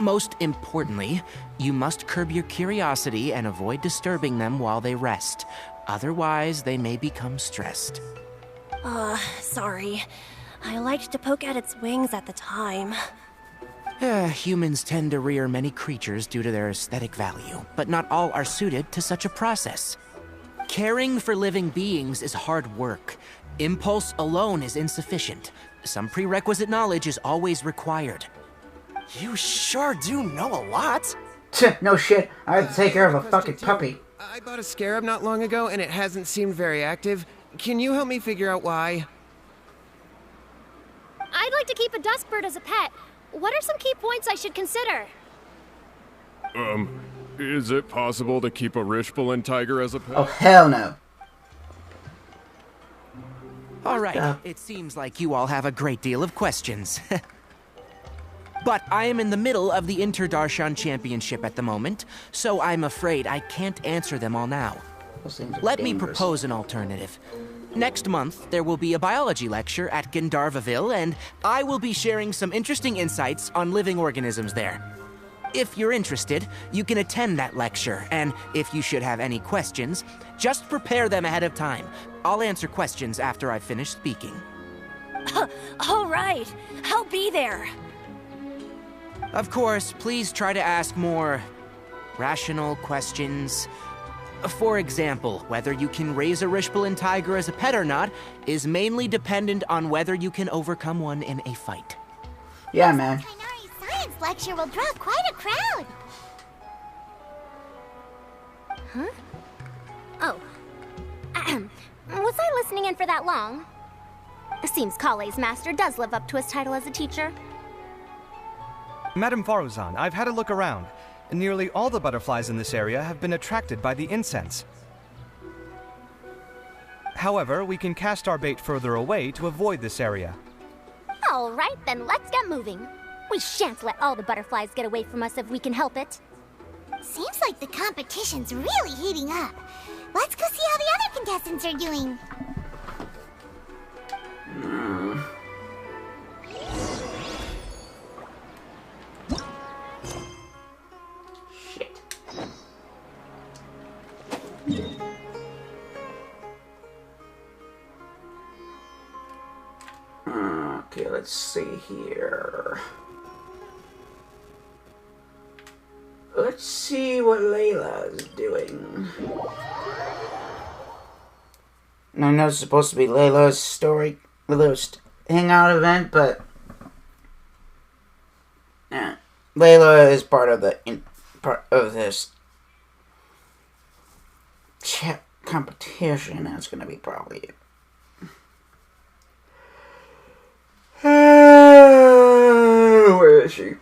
Most importantly, you must curb your curiosity and avoid disturbing them while they rest. Otherwise, they may become stressed. Sorry. I liked to poke at its wings at the time. Humans tend to rear many creatures due to their aesthetic value, but not all are suited to such a process. Caring for living beings is hard work. Impulse alone is insufficient. Some prerequisite knowledge is always required. You sure do know a lot. No shit, I had to take care of a fucking puppy. I bought a scarab not long ago and it hasn't seemed very active. Can you help me figure out why? I'd like to keep a duskbird as a pet. What are some key points I should consider? Is it possible to keep a Rishbalin tiger as a pet? Oh, hell no. Alright, it seems like you all have a great deal of questions. But I am in the middle of the Interdarshan Championship at the moment, so I'm afraid I can't answer them all now. Let me propose an alternative. Next month, there will be a biology lecture at Gandharvaville, and I will be sharing some interesting insights on living organisms there. If you're interested, you can attend that lecture, and if you should have any questions, just prepare them ahead of time. I'll answer questions after I've finished speaking. All right, I'll be there. Of course, please try to ask more rational questions. For example, whether you can raise a Rishbalin tiger as a pet or not is mainly dependent on whether you can overcome one in a fight. Yeah, man. Kainari's science lecture will draw quite a crowd. Huh? Oh. Was I listening in for that long? Seems Kale's master does live up to his title as a teacher. Madame Faruzan, I've had a look around. Nearly all the butterflies in this area have been attracted by the incense. However, we can cast our bait further away to avoid this area. All right, then let's get moving. We shan't let all the butterflies get away from us if we can help it. Seems like the competition's really heating up. Let's go see how the other contestants are doing. Okay, let's see here. Let's see what Layla is doing. I know it's supposed to be Layla's hangout event, but Layla is part of this competition. That's gonna be probably it. Where is she?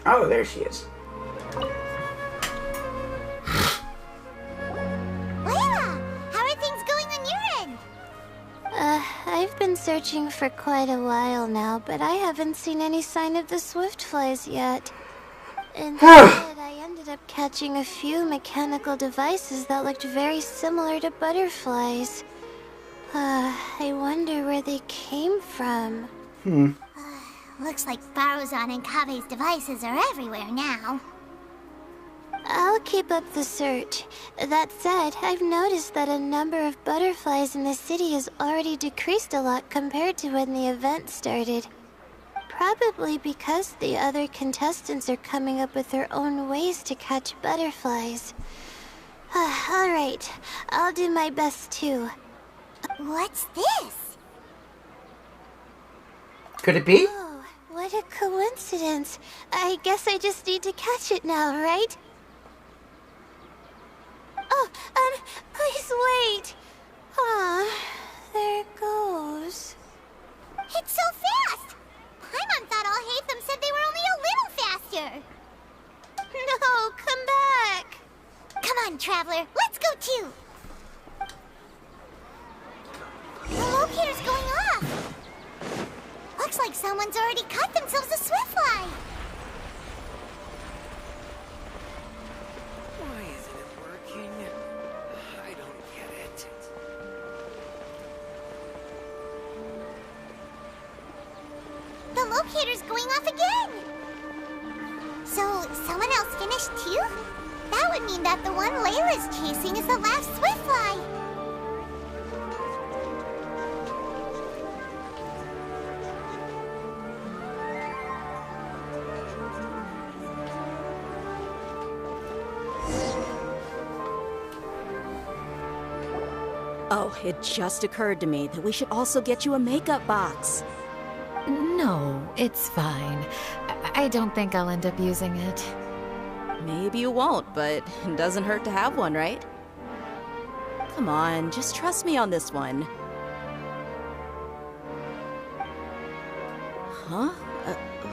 Oh, there she is. Layla, how are things going on your end? I've been searching for quite a while now, but I haven't seen any sign of the swiftflies yet. Instead, I ended up catching a few mechanical devices that looked very similar to butterflies. I wonder where they came from. Looks like Faruzan and Kave's devices are everywhere now. I'll keep up the search. That said, I've noticed that a number of butterflies in the city has already decreased a lot compared to when the event started. Probably because the other contestants are coming up with their own ways to catch butterflies. Alright, I'll do my best too. What's this? Could it be? Oh, what a coincidence. I guess I just need to catch it now, right? Oh, please wait. There it goes. It's so fast! Paimon thought all Hatham said they were only a little faster. No, come back. Come on, Traveler, let's go too. The locator's going off. Looks like someone's already caught themselves a swiftfly. Why isn't it working? I don't get it. The locator's going off again. So, someone else finished too? That would mean that the one Layla's chasing is the last swiftfly. Oh, it just occurred to me that we should also get you a makeup box. No, it's fine. I don't think I'll end up using it. Maybe you won't, but it doesn't hurt to have one, right? Come on, just trust me on this one. Huh?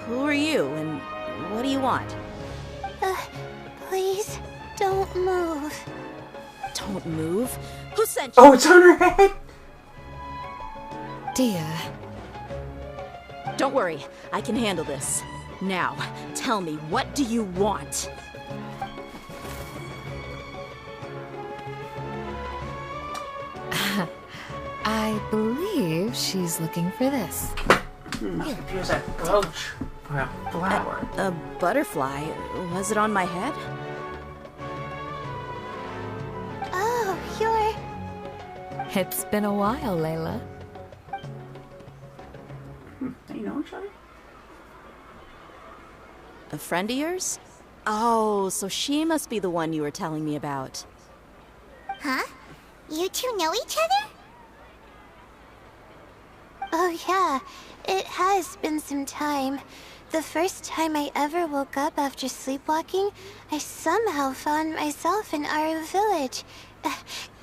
Who are you, and what do you want? Please, don't move. Don't move? Who sent you? Oh, it's on her head! Dia. Don't worry, I can handle this. Now, tell me, what do you want? I believe she's looking for this. Here's a brooch or a flower. A butterfly? Was it on my head? Oh, you're... It's been a while, Layla. They know each other? A friend of yours? Oh, so she must be the one you were telling me about. Huh? You two know each other? Oh yeah, it has been some time. The first time I ever woke up after sleepwalking, I somehow found myself in Aru village.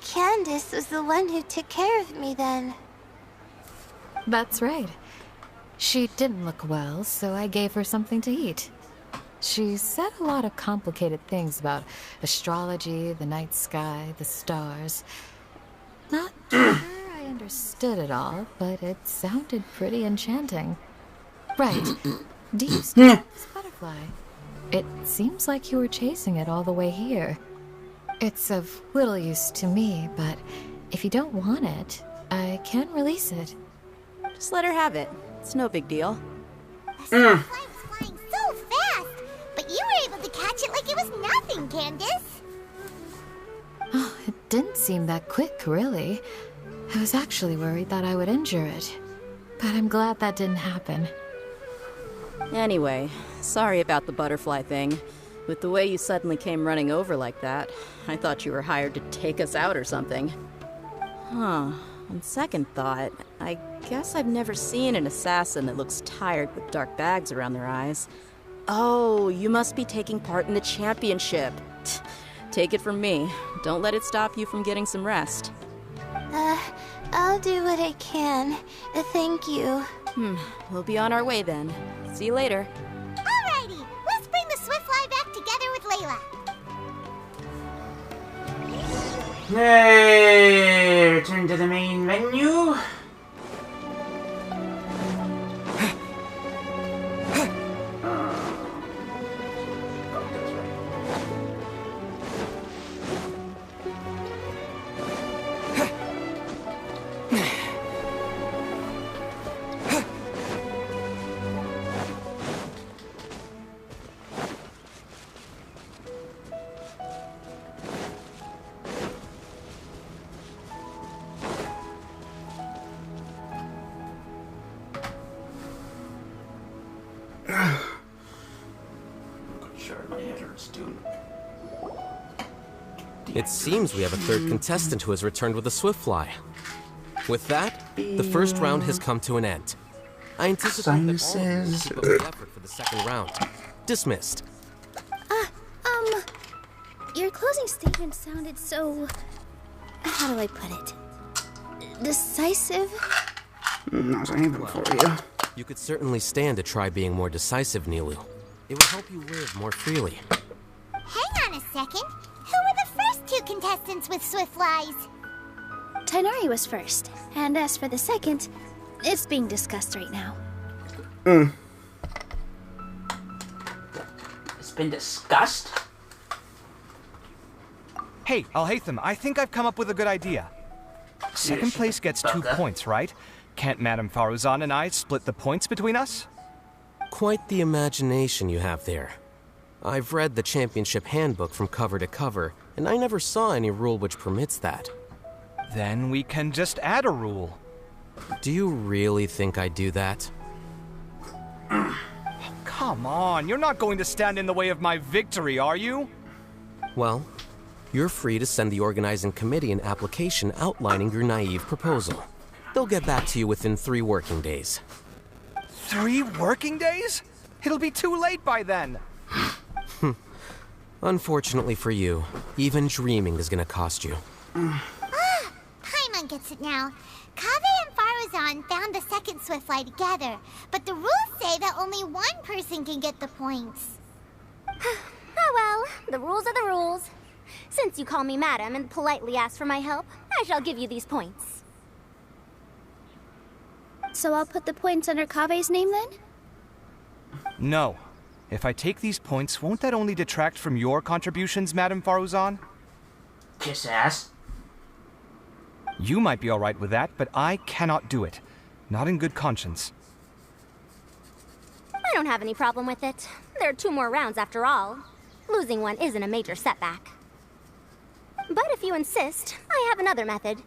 Candace was the one who took care of me then. That's right. She didn't look well, so I gave her something to eat. She said a lot of complicated things about astrology, the night sky, the stars. Not sure I understood it all, but it sounded pretty enchanting. Right. Do you still have this butterfly? It seems like you were chasing it all the way here. It's of little use to me, but if you don't want it, I can release it. Just let her have it. It's no big deal. The swiftfly was flying so fast, but you were able to catch it like it was nothing, Candace. Oh, it didn't seem that quick, really. I was actually worried that I would injure it. But I'm glad that didn't happen. Anyway, sorry about the butterfly thing. With the way you suddenly came running over like that, I thought you were hired to take us out or something. Huh. On second thought, I guess I've never seen an assassin that looks tired with dark bags around their eyes. Oh, you must be taking part in the championship. Take it from me. Don't let it stop you from getting some rest. I'll do what I can. Thank you. We'll be on our way then. See you later. Alrighty, let's bring the swiftfly back together with Layla. Yay! Return to the main menu. Let's do. It seems we have a third contestant who has returned with a Swiftfly. With that, the first round has come to an end. I anticipate that all of you will keep up the effort for the second round. Dismissed. Your closing statement sounded so... How do I put it? Decisive? Not even for you. You could certainly stand to try being more decisive, Nilu. It will help you live more freely. Hang on a second. Who were the first two contestants with Swiftflies? Tainari was first, and as for the second, it's being discussed right now. It's been discussed? Hey, Alhaitham, I think I've come up with a good idea. Second place gets 2 points, right? Can't Madame Faruzan and I split the points between us? Quite the imagination you have there. I've read the championship handbook from cover to cover, and I never saw any rule which permits that. Then we can just add a rule. Do you really think I'd do that? Come on, you're not going to stand in the way of my victory, are you? Well, you're free to send the organizing committee an application outlining your naive proposal. They'll get back to you within 3 working days. 3 working days? It'll be too late by then. Unfortunately for you, even dreaming is gonna cost you. Paimon gets it now. Kaveh and Faruzan found the second Swiftfly together, but the rules say that only one person can get the points. Oh well, the rules are the rules. Since you call me madam and politely ask for my help, I shall give you these points. So I'll put the points under Kaveh's name then? No. If I take these points, won't that only detract from your contributions, Madame Faruzan? Kiss ass. You might be alright with that, but I cannot do it. Not in good conscience. I don't have any problem with it. There are 2 more rounds after all. Losing one isn't a major setback. But if you insist, I have another method.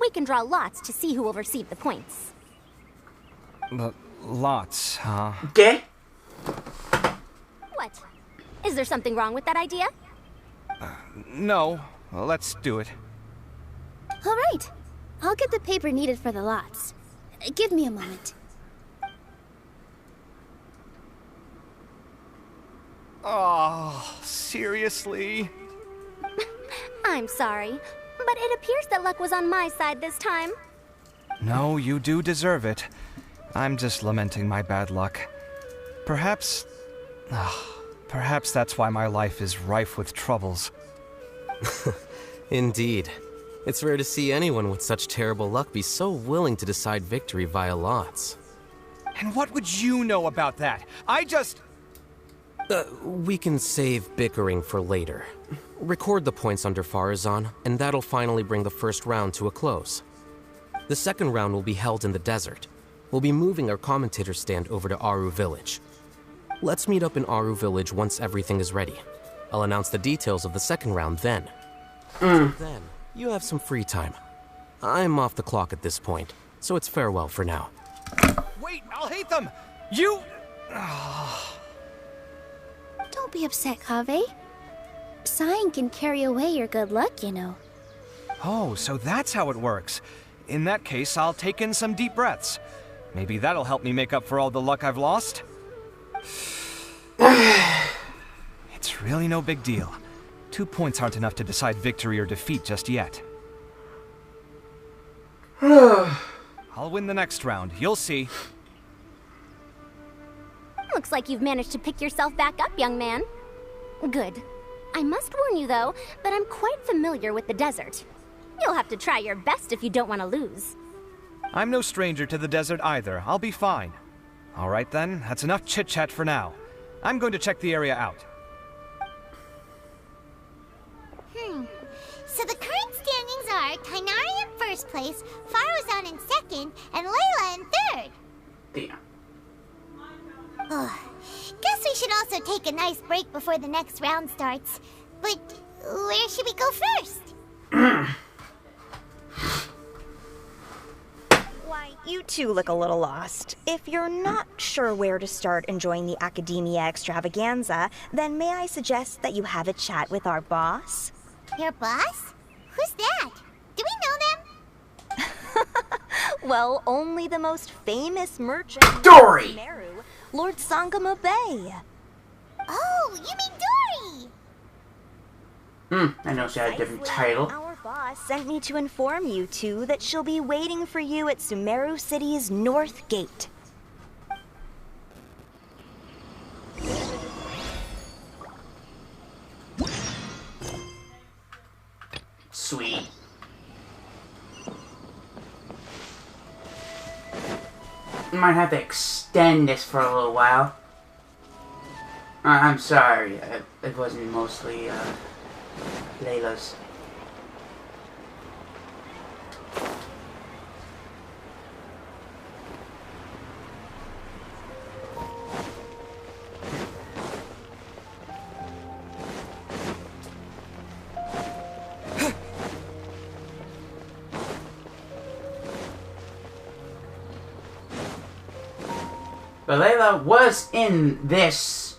We can draw lots to see who will receive the points. Lots, huh? Okay. What? Is there something wrong with that idea? No. Well, let's do it. All right. I'll get the paper needed for the lots. Give me a moment. Oh, seriously? I'm sorry, but it appears that luck was on my side this time. No, you do deserve it. I'm just lamenting my bad luck. Perhaps that's why my life is rife with troubles. Indeed. It's rare to see anyone with such terrible luck be so willing to decide victory via lots. And what would you know about that? I just... We can save bickering for later. Record the points under Faruzan, and that'll finally bring the first round to a close. The second round will be held in the desert. We'll be moving our commentator stand over to Aru Village. Let's meet up in Aru Village once everything is ready. I'll announce the details of the second round then. Then, you have some free time. I'm off the clock at this point, so it's farewell for now. Wait, Alhaitham! You... Don't be upset, Kaveh. Sighing can carry away your good luck, you know. Oh, so that's how it works. In that case, I'll take in some deep breaths. Maybe that'll help me make up for all the luck I've lost. It's really no big deal. 2 points aren't enough to decide victory or defeat just yet. I'll win the next round, you'll see. Looks like you've managed to pick yourself back up, young man. Good. I must warn you, though, that I'm quite familiar with the desert. You'll have to try your best if you don't want to lose. I'm no stranger to the desert either. I'll be fine. All right then, that's enough chit-chat for now. I'm going to check the area out. So the current standings are Tainari in first place, Faruzan in second, and Layla in third. Damn. Guess we should also take a nice break before the next round starts. But where should we go first? Why, You too look a little lost. If you're not sure where to start enjoying the Academia extravaganza, then may I suggest that you have a chat with our boss? Your boss? Who's that? Do we know them? Well, only the most famous merchant Dory! Meru, Lord Sangamo Bay. Oh, you mean Dory! I know she had a different title. Our boss sent me to inform you two that she'll be waiting for you at Sumeru City's North Gate. Sweet. Might have to extend this for a little while. I'm sorry, it wasn't mostly Layla's. But Layla was in this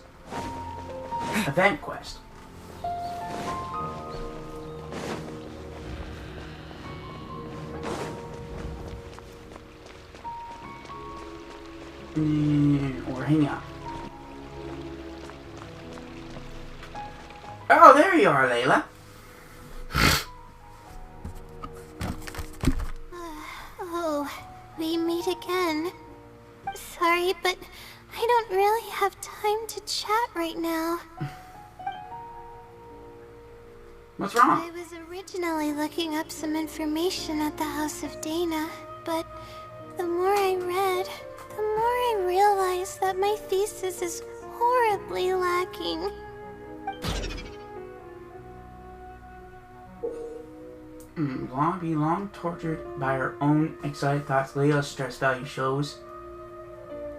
event quest. Or Hangout. Oh, there you are, Layla. Oh, we meet again. Sorry, but I don't really have time to chat right now. What's wrong? I was originally looking up some information at the House of Dana, but the more I read, the more I realized that my thesis is horribly lacking. Long tortured by her own excited thoughts, Layla's stress value shows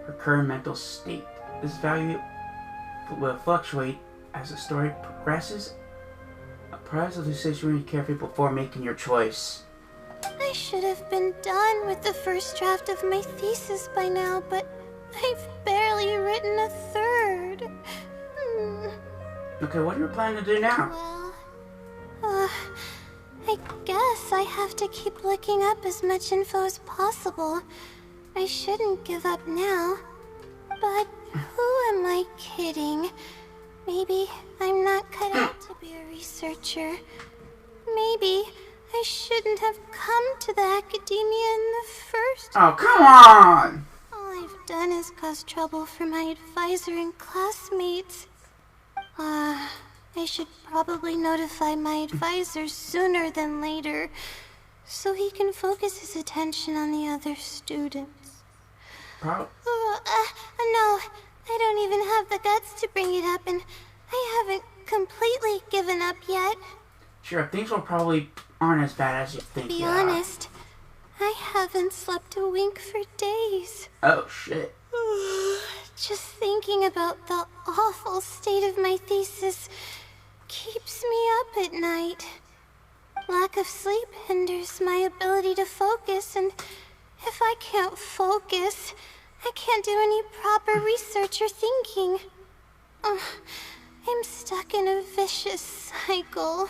her current mental state. This value will fluctuate as the story progresses. Apprise of the situation carefully before making your choice. I should have been done with the first draft of my thesis by now, but I've barely written a third. Okay, what are you planning to do now? Well, I guess I have to keep looking up as much info as possible. I shouldn't give up now. But who am I kidding? Maybe I'm not cut out to be a researcher. Maybe I shouldn't have come to the academia in the first place. Oh, come on! All I've done is cause trouble for my advisor and classmates. I should probably notify my advisor sooner than later, so he can focus his attention on the other students. No, I don't even have the guts to bring it up, and I haven't completely given up yet. Sure, things will probably aren't as bad as you think To be they are. honest, I haven't slept a wink for days. Oh, shit. Just thinking about the awful state of my thesis keeps me up at night. Lack of sleep hinders my ability to focus, and if I can't focus, I can't do any proper research or thinking. I'm stuck in a vicious cycle.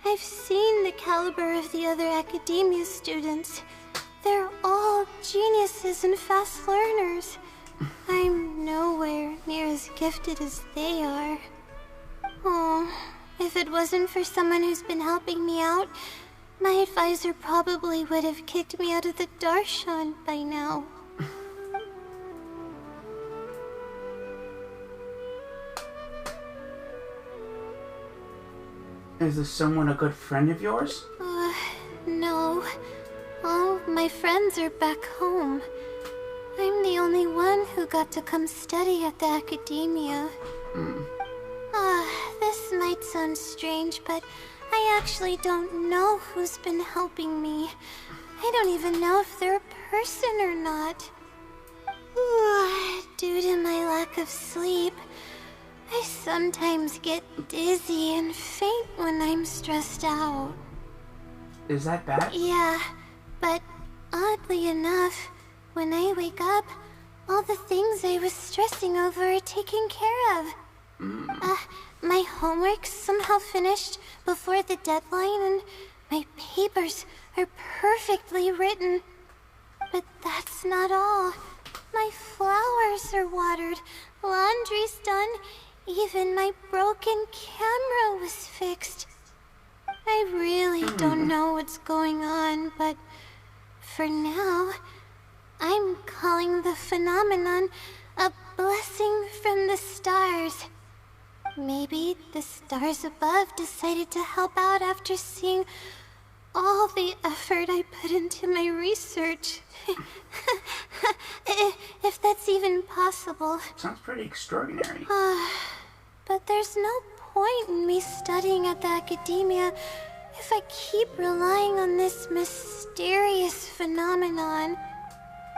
I've seen the caliber of the other academia students. They're all geniuses and fast learners. I'm nowhere near as gifted as they are. Oh, if it wasn't for someone who's been helping me out, my advisor probably would have kicked me out of the Darshan by now. Is this someone a good friend of yours? No. All my friends are back home. I'm the only one who got to come study at the academia. This might sound strange, but I actually don't know who's been helping me. I don't even know if they're a person or not. Due to my lack of sleep, I sometimes get dizzy and faint when I'm stressed out. Is that bad? Yeah, but oddly enough, When I wake up, all the things I was stressing over are taken care of. My homework's somehow finished before the deadline, and my papers are perfectly written. But that's not all. My flowers are watered, laundry's done, even my broken camera was fixed. I really don't know what's going on, but for now, I'm calling the phenomenon a blessing from the stars. Maybe the stars above decided to help out after seeing all the effort I put into my research. If that's even possible. Sounds pretty extraordinary. But there's no point in me studying at the academia if I keep relying on this mysterious phenomenon.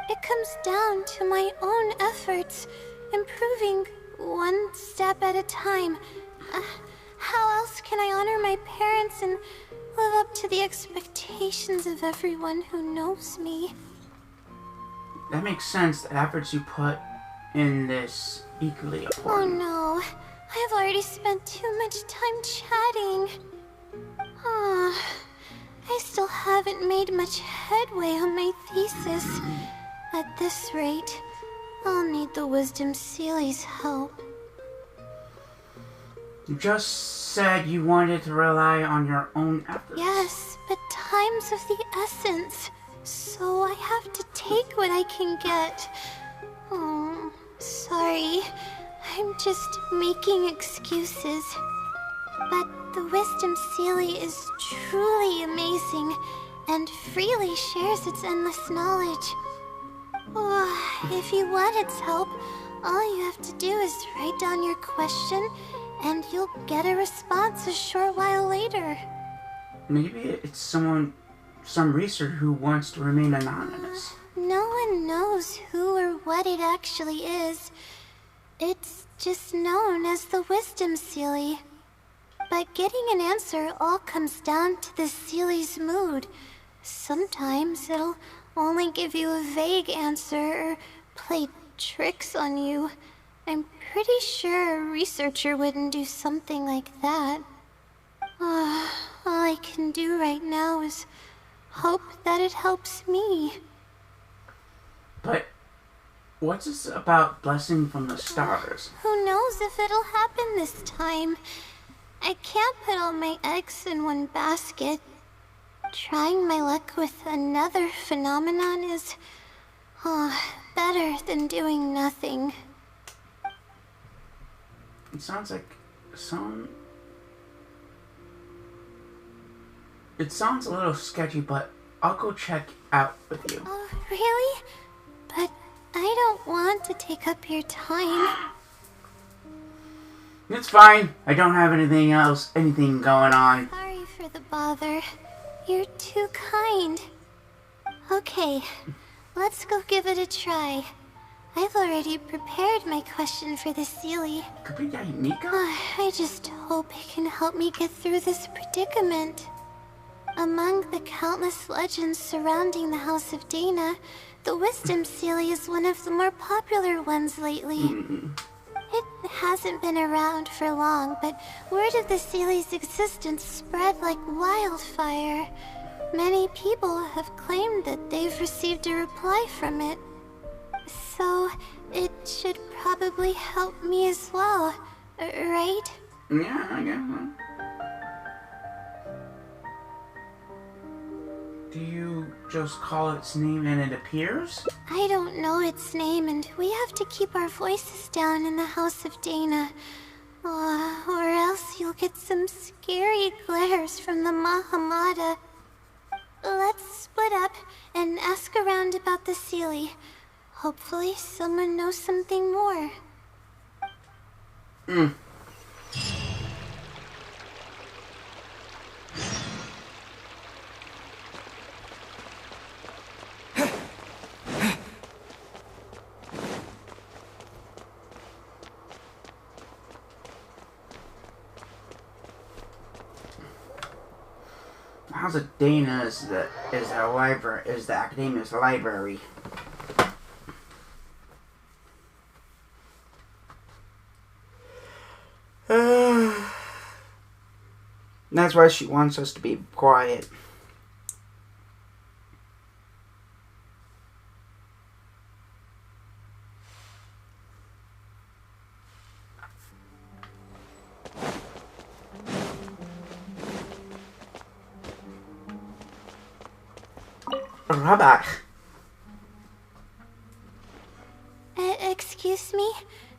It comes down to my own efforts, improving one step at a time. How else can I honor my parents and live up to the expectations of everyone who knows me? That makes sense. The efforts you put in this equally important. Oh no, I've already spent too much time chatting. I still haven't made much headway on my thesis. At this rate, I'll need the Wisdom Sealy's help. You just said you wanted to rely on your own efforts. Yes, but time's of the essence, so I have to take what I can get. Oh, sorry. I'm just making excuses. But the Wisdom Sealy is truly amazing and freely shares its endless knowledge. If you want its help, all you have to do is write down your question and you'll get a response a short while later. Maybe it's some researcher who wants to remain anonymous. No one knows who or what it actually is. It's just known as the Wisdom Sealy. But getting an answer all comes down to the Sealy's mood. Sometimes it'll only give you a vague answer or play tricks on you. I'm pretty sure a researcher wouldn't do something like that. All I can do right now is hope that it helps me. But what's this about blessing from the stars? Who knows if it'll happen this time? I can't put all my eggs in one basket. Trying my luck with another phenomenon is better than doing nothing. It sounds like It sounds a little sketchy, but I'll go check out with you. Oh, really? But I don't want to take up your time. It's fine. I don't have anything going on. Sorry for the bother. You're too kind. Okay, let's go give it a try. I've already prepared my question for the Sealy. I just hope it can help me get through this predicament. Among the countless legends surrounding the House of Dana, the Wisdom Sealy is one of the more popular ones lately. It hasn't been around for long, but word of the Sealy's existence spread like wildfire. Many people have claimed that they've received a reply from it. So, it should probably help me as well, right? Yeah, I guess so. Do you just call its name and it appears? I don't know its name, and we have to keep our voices down in the House of Dana. Or else you'll get some scary glares from the Mahamada. Let's split up and ask around about the Sealy. Hopefully someone knows something more. House of Dana is the academia's library. That's why she wants us to be quiet. Rabbi. Excuse me?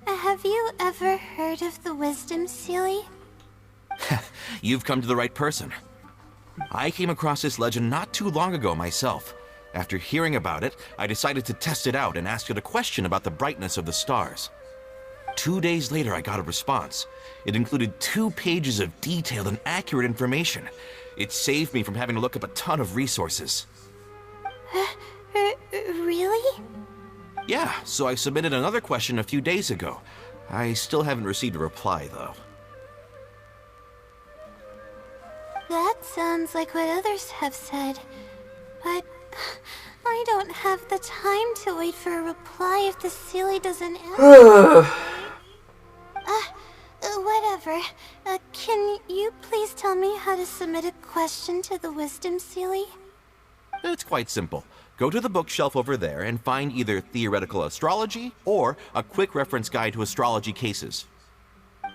Have you ever heard of the Wisdom Sealy? You've come to the right person. I came across this legend not too long ago myself. After hearing about it, I decided to test it out and asked it a question about the brightness of the stars. 2 days later, I got a response. It included 2 pages of detailed and accurate information. It saved me from having to look up a ton of resources. Really? Yeah, so I submitted another question a few days ago. I still haven't received a reply, though. That sounds like what others have said. But I don't have the time to wait for a reply if the Sealy doesn't answer. Whatever. Can you please tell me how to submit a question to the Wisdom Sealy? It's quite simple. Go to the bookshelf over there and find either Theoretical Astrology or a quick reference guide to astrology cases.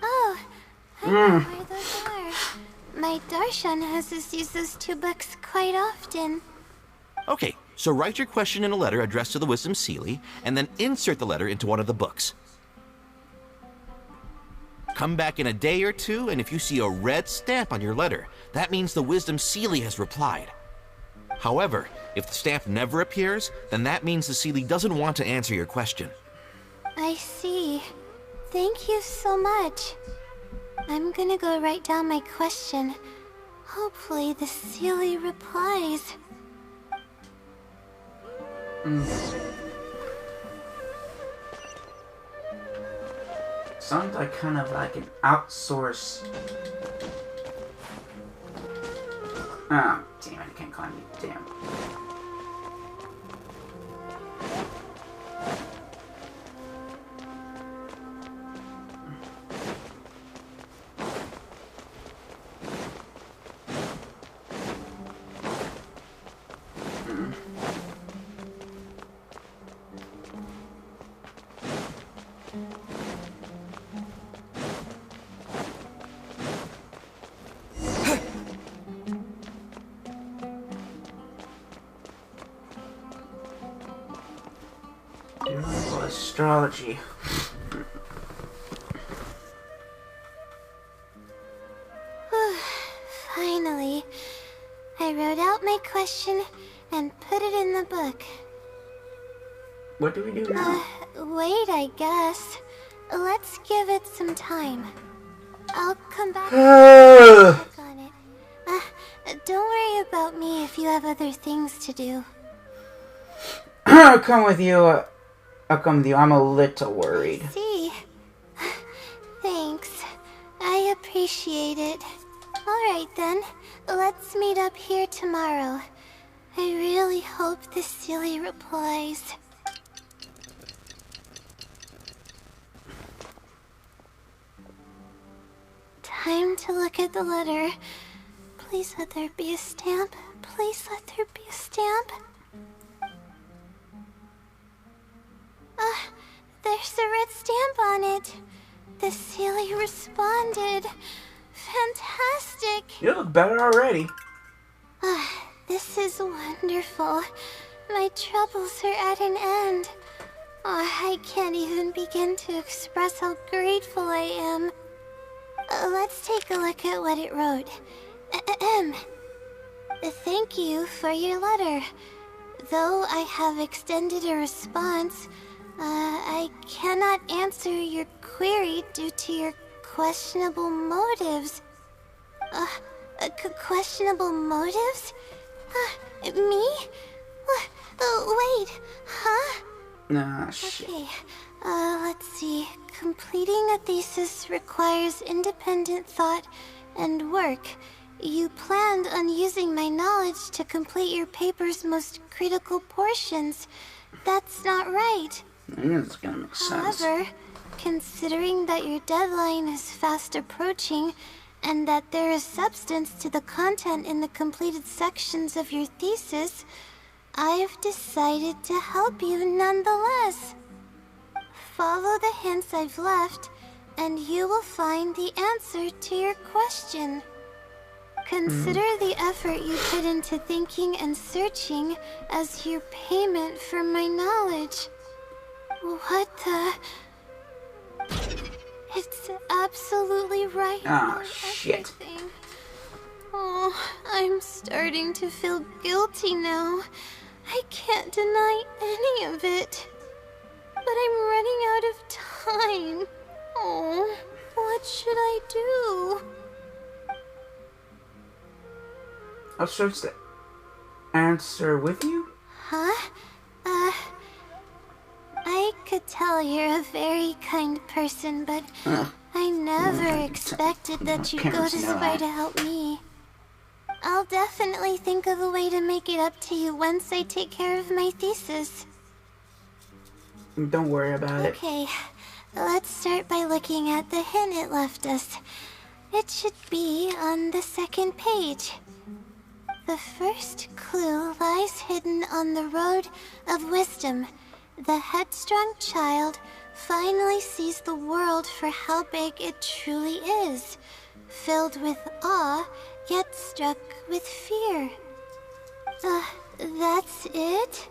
Oh, I know where those are. My Darshan has us use those 2 books quite often. Okay, so write your question in a letter addressed to the Wisdom Sealy, and then insert the letter into one of the books. Come back in a day or 2, and if you see a red stamp on your letter, that means the Wisdom Sealy has replied. However, if the stamp never appears, then that means the Sealy doesn't want to answer your question. I see. Thank you so much. I'm gonna go write down my question. Hopefully the Sealy replies. Sounds like kind of like an outsourced. Oh, damn it, I can't climb it. Damn. Astrology. Finally, I wrote out my question and put it in the book. What do we do now? Wait, I guess. Let's give it some time. I'll come back and work on it. Don't worry about me if you have other things to do. I'll come with you. I'll come with you. I'm a little worried. See? Thanks. I appreciate it. Alright then. Let's meet up here tomorrow. I really hope the Sealy replies. Time to look at the letter. Please let there be a stamp. Please let there be a stamp. There's a red stamp on it. The Sealy responded. Fantastic. You look better already. This is wonderful. My troubles are at an end. I can't even begin to express how grateful I am. Let's take a look at what it wrote. Thank you for your letter. Though I have extended a response, I cannot answer your query due to your questionable motives. Questionable motives? Me? Wait, huh? Nah, shit. Okay, let's see. Completing a thesis requires independent thought and work. You planned on using my knowledge to complete your paper's most critical portions. That's not right. It's gonna make sense. However, considering that your deadline is fast approaching, and that there is substance to the content in the completed sections of your thesis, I've decided to help you nonetheless. Follow the hints I've left, and you will find the answer to your question. Consider the effort you put into thinking and searching as your payment for my knowledge. What the... It's absolutely right. Oh, shit. Everything. Oh, I'm starting to feel guilty now. I can't deny any of it. But I'm running out of time. Oh, what should I do? I'll search the answer with you? Huh? I could tell you're a very kind person, but I never expected that you'd go this far to help me. I'll definitely think of a way to make it up to you once I take care of my thesis. Don't worry about it. Okay, let's start by looking at the hint it left us. It should be on the second page. The first clue lies hidden on the road of wisdom. The headstrong child finally sees the world for how big it truly is, filled with awe, yet struck with fear. That's it?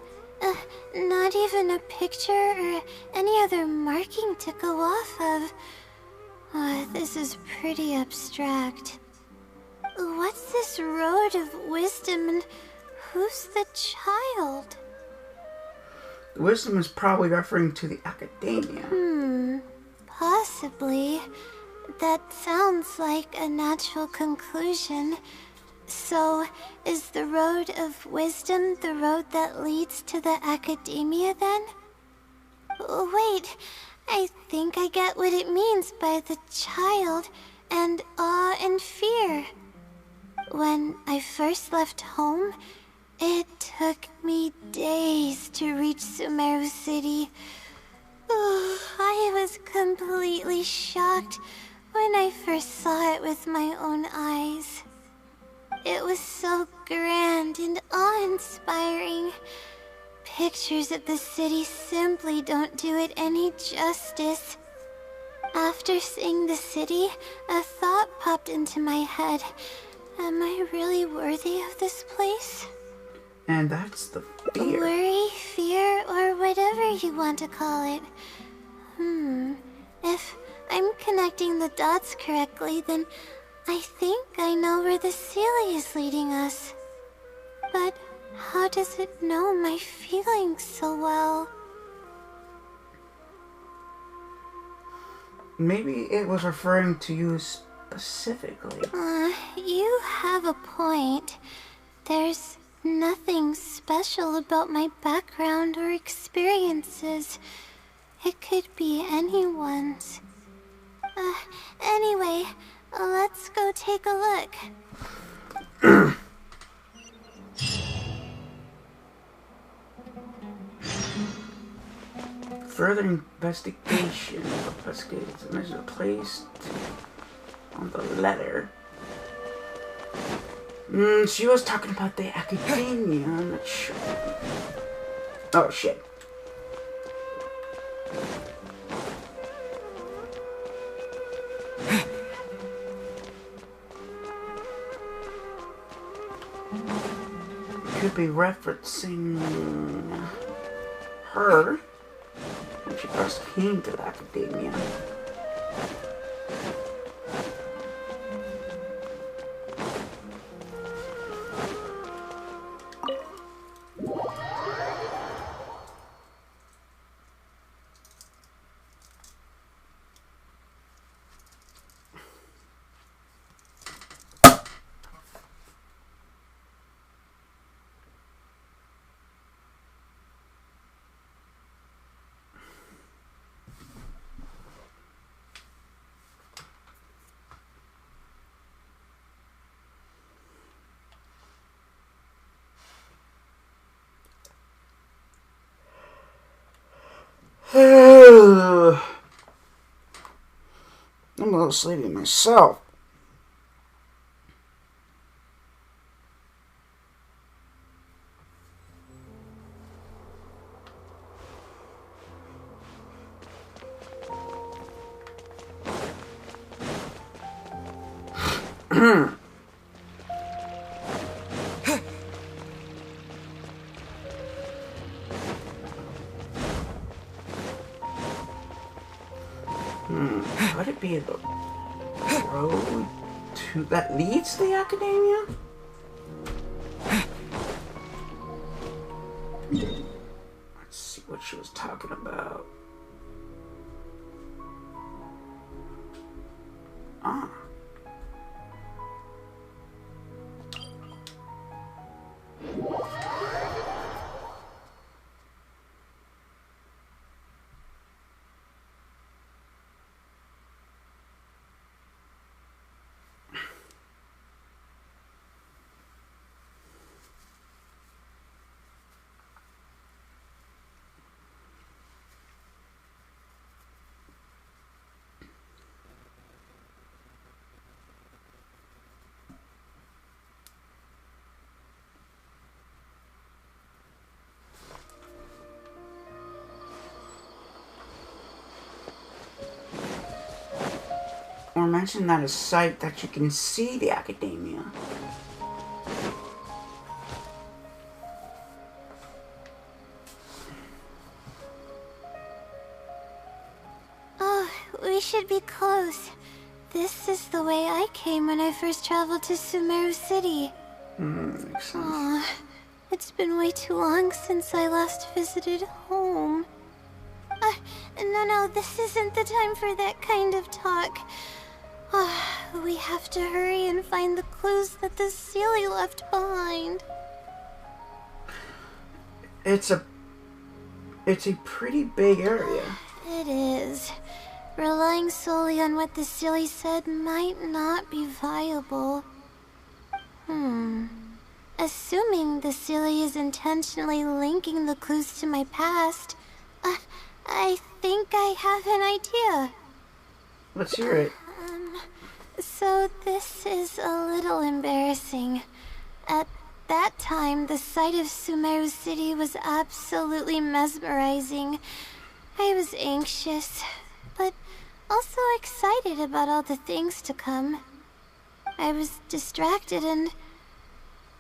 Not even a picture or any other marking to go off of. This is pretty abstract. What's this road of wisdom and who's the child? Wisdom is probably referring to the academia. Possibly. That sounds like a natural conclusion. So, is the road of wisdom the road that leads to the academia then? Wait, I think I get what it means by the child and awe and fear. When I first left home, it took me days to reach Sumeru City. I was completely shocked when I first saw it with my own eyes. It was so grand and awe-inspiring. Pictures of the city simply don't do it any justice. After seeing the city, a thought popped into my head. Am I really worthy of this place? And that's the fear. Worry, fear, or whatever you want to call it. If I'm connecting the dots correctly, then I think I know where the Sealy is leading us. But how does it know my feelings so well? Maybe it was referring to you specifically. You have a point. There's nothing special about my background or experiences. It could be anyone's. Anyway, let's go take a look. Further investigation investigates the measure placed on the letter. She was talking about the academia. I'm not sure. Oh shit. Could be referencing her when she first came to the academia. I'm a little sleepy myself. Could it be the road that leads to the academia? Let's see what she was talking about. Ah. Or mention that a site that you can see the academia. Oh, we should be close. This is the way I came when I first traveled to Sumeru City. Makes sense. Aw, it's been way too long since I last visited home. No, this isn't the time for that kind of talk. We have to hurry and find the clues that the Sealy left behind. It's a pretty big area. It is. Relying solely on what the Sealy said might not be viable. Assuming the Sealy is intentionally linking the clues to my past, I think I have an idea. Let's hear it. So this is a little embarrassing. At that time, the sight of Sumeru City was absolutely mesmerizing. I was anxious, but also excited about all the things to come. I was distracted and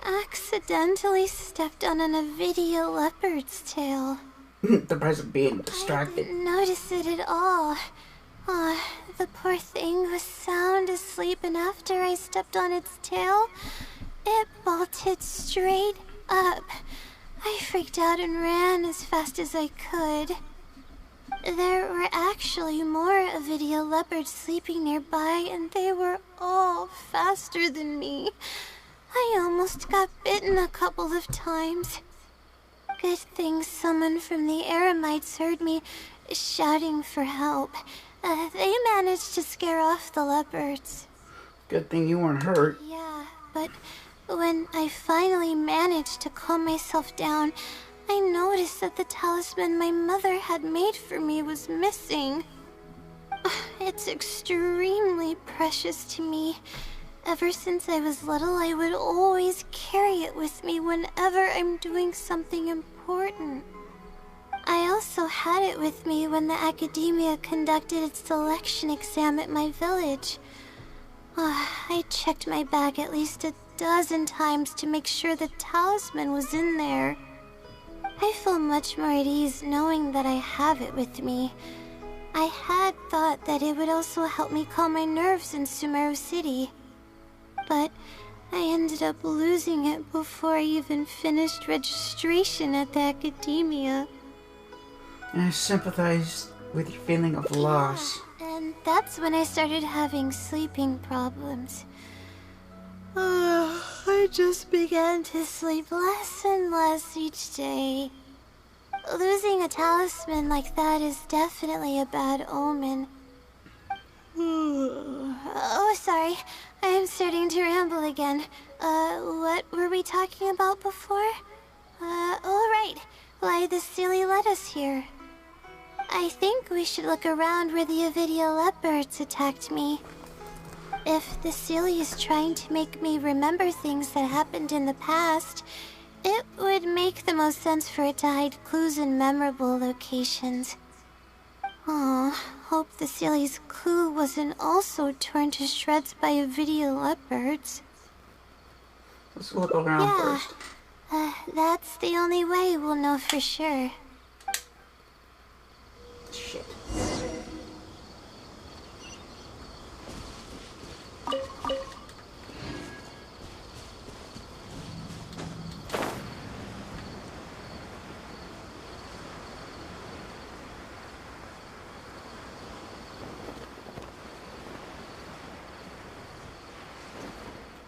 accidentally stepped on an Avidia leopard's tail. The present being distracted. I didn't notice it at all. The poor thing was sound asleep, and after I stepped on its tail, it bolted straight up. I freaked out and ran as fast as I could. There were actually more Avidia leopards sleeping nearby, and they were all faster than me. I almost got bitten a couple of times. Good thing someone from the Eremites heard me shouting for help. They managed to scare off the leopards. Good thing you weren't hurt. Yeah, but when I finally managed to calm myself down, I noticed that the talisman my mother had made for me was missing. It's extremely precious to me. Ever since I was little, I would always carry it with me whenever I'm doing something important. I also had it with me when the academia conducted its selection exam at my village. I checked my bag at least a dozen times to make sure the talisman was in there. I feel much more at ease knowing that I have it with me. I had thought that it would also help me calm my nerves in Sumeru City. But I ended up losing it before I even finished registration at the academia. I sympathize with your feeling of loss. And that's when I started having sleeping problems. I just began to sleep less and less each day. Losing a talisman like that is definitely a bad omen. Oh, sorry. I'm starting to ramble again. What were we talking about before? Right. Why the Sealy led us here. I think we should look around where the Avidia leopards attacked me. If the Sealy is trying to make me remember things that happened in the past, it would make the most sense for it to hide clues in memorable locations. hope the Sealy's clue wasn't also torn to shreds by avidia leopards. Let's look around first. That's the only way we'll know for sure. Shit.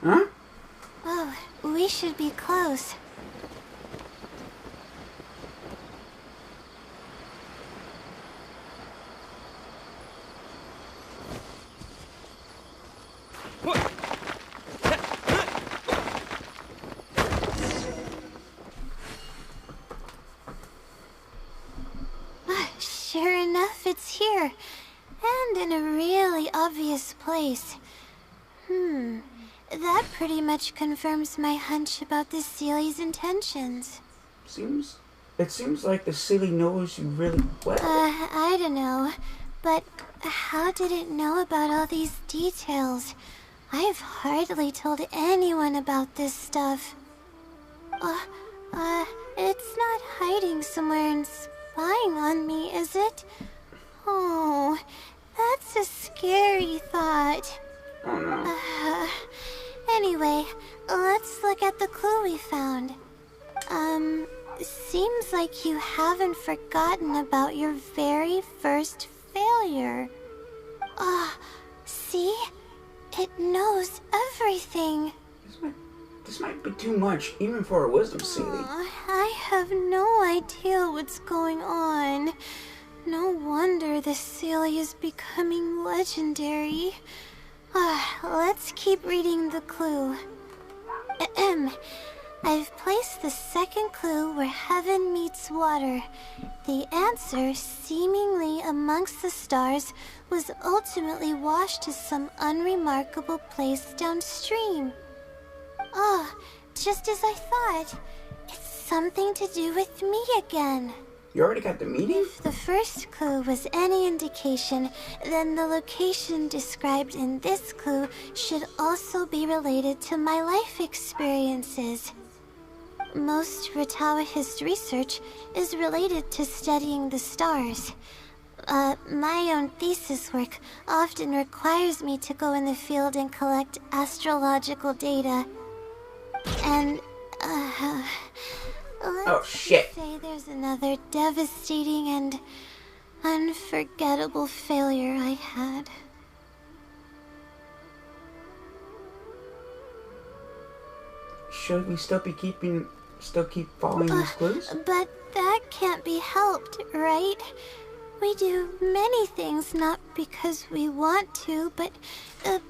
Huh? Oh, we should be close. Sure enough, it's here. And in a really obvious place. That pretty much confirms my hunch about the Sealy's intentions. It seems like the Sealy knows you really well. I don't know. But how did it know about all these details? I've hardly told anyone about this stuff. It's not hiding somewhere and spying on me, is it? Oh, that's a scary thought. Oh no. Anyway, let's look at the clue we found. Seems like you haven't forgotten about your very first failure. See? It knows everything. This might be too much, even for a wisdom Sealy. I have no idea what's going on. No wonder the Sealy is becoming legendary. Let's keep reading the clue. I've placed the second clue where heaven meets water. The answer, seemingly amongst the stars, was ultimately washed to some unremarkable place downstream. Just as I thought. It's something to do with me again. You already got the meeting? If the first clue was any indication, then the location described in this clue should also be related to my life experiences. Most Ratawahi's research is related to studying the stars. My own thesis work often requires me to go in the field and collect astrological data. And, oh shit. Say there's another devastating and unforgettable failure I had. Should we still keep following these clues? But that can't be helped, right? We do many things not because we want to, but